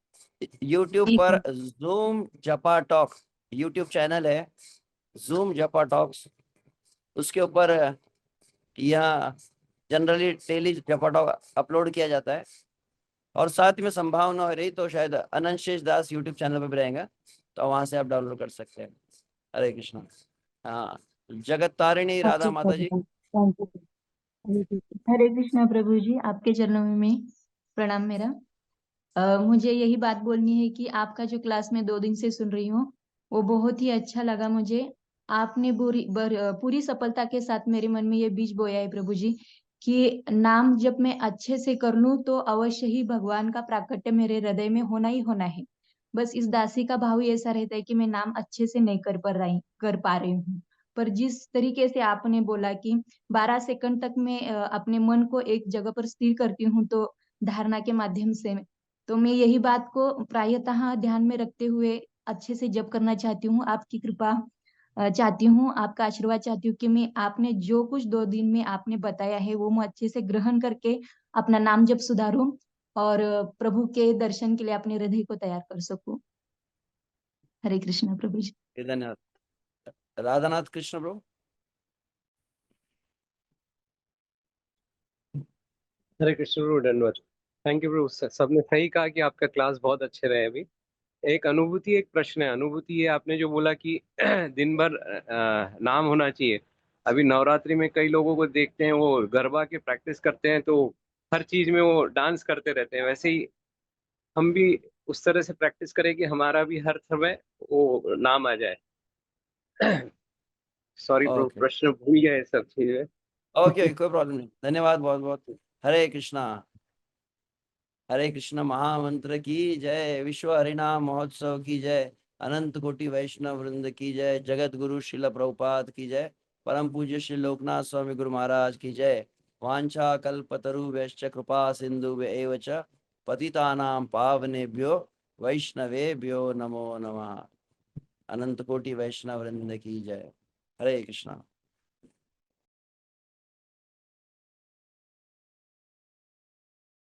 YouTube ठीक पर है। जूम जपा टॉक YouTube चैनल है, जूम जपा टॉक्स, उसके ऊपर यह जनरली डेली जपा टॉक अपलोड किया जाता है। और साथ में संभावना हो रही तो शायद अनंत शेष दास YouTube चैनल पर भी रहेगा, तो वहां से आप डाउनलोड कर सकते हैं। हरे कृष्णा। हाँ, जगत तारिणी राधा अच्छा माता जी। प्रभु, थैंक यू। हरे कृष्णा प्रभु जी, आपके चरणों में प्रणाम मेरा। मुझे यही बात बोलनी है कि आपका जो क्लास में 2 दिन से सुन रही हूँ वो बहुत ही अच्छा लगा मुझे। आपने पूरी सफलता के साथ मेरे मन में ये बीज बोया है प्रभु जी कि नाम जब मैं अच्छे से कर लूं तो अवश्य ही भगवान का प्राकट्य मेरे हृदय में होना ही होना है। बस इस दासी का भाव ही ऐसा रहता है कि मैं नाम अच्छे से नहीं कर पा रही हूँ। पर जिस तरीके से आपने बोला कि 12 सेकंड तक मैं अपने मन को एक जगह पर स्थिर करती हूँ, तो धारणा के माध्यम से, तो मैं यही बात को प्रायतः ध्यान में रखते हुए अच्छे से जप करना चाहती हूँ। आपकी कृपा चाहती हूँ, आपका आशीर्वाद चाहती हूँ कि मैं आपने जो कुछ 2 दिन में आपने बताया है वो मैं अच्छे से ग्रहण करके अपना नाम जप सुधारूं और प्रभु के दर्शन के लिए अपने हृदय को तैयार कर सकूं। हरे कृष्ण प्रभु जी। धन्यवाद। राधानाथ कृष्ण प्रभु। हरे कृष्ण प्रभु, धन्यवाद। थैंक यू प्रभु। सबने सही कहा कि आपका क्लास बहुत अच्छे रहे। अभी एक अनुभूति, एक प्रश्न है। अनुभूति ये आपने जो बोला कि दिन भर नाम होना चाहिए। अभी नवरात्रि में कई लोगों को देखते हैं वो गरबा के प्रैक्टिस करते हैं, तो हर चीज में वो डांस करते रहते हैं। वैसे ही हम भी उस तरह से प्रैक्टिस करें कि हमारा भी हर समय वो नाम आ जाए। सॉरी प्रभु, ओके प्रश्न भूल गए सब चीजें। ओके, कोई प्रॉब्लम नहीं, धन्यवाद बहुत बहुत। हरे कृष्णा। हरे कृष्ण महामंत्र की जय, विश्व हरिनाम महोत्सव की जय, अनंत कोटि वैष्णव वृंद की जय, जगत गुरु श्रील प्रभुपाद की जय, परम पूज्य श्री लोकनाथ स्वामी गुरु महाराज की जय। वांछा कल्पतरुभ्यश्च कृपा सिंधु एव च पतितानां पावनेभ्यो वैष्णवेभ्यो नमो नमः। अनंत कोटि वैष्णव वृंद की जय। हरे कृष्णा।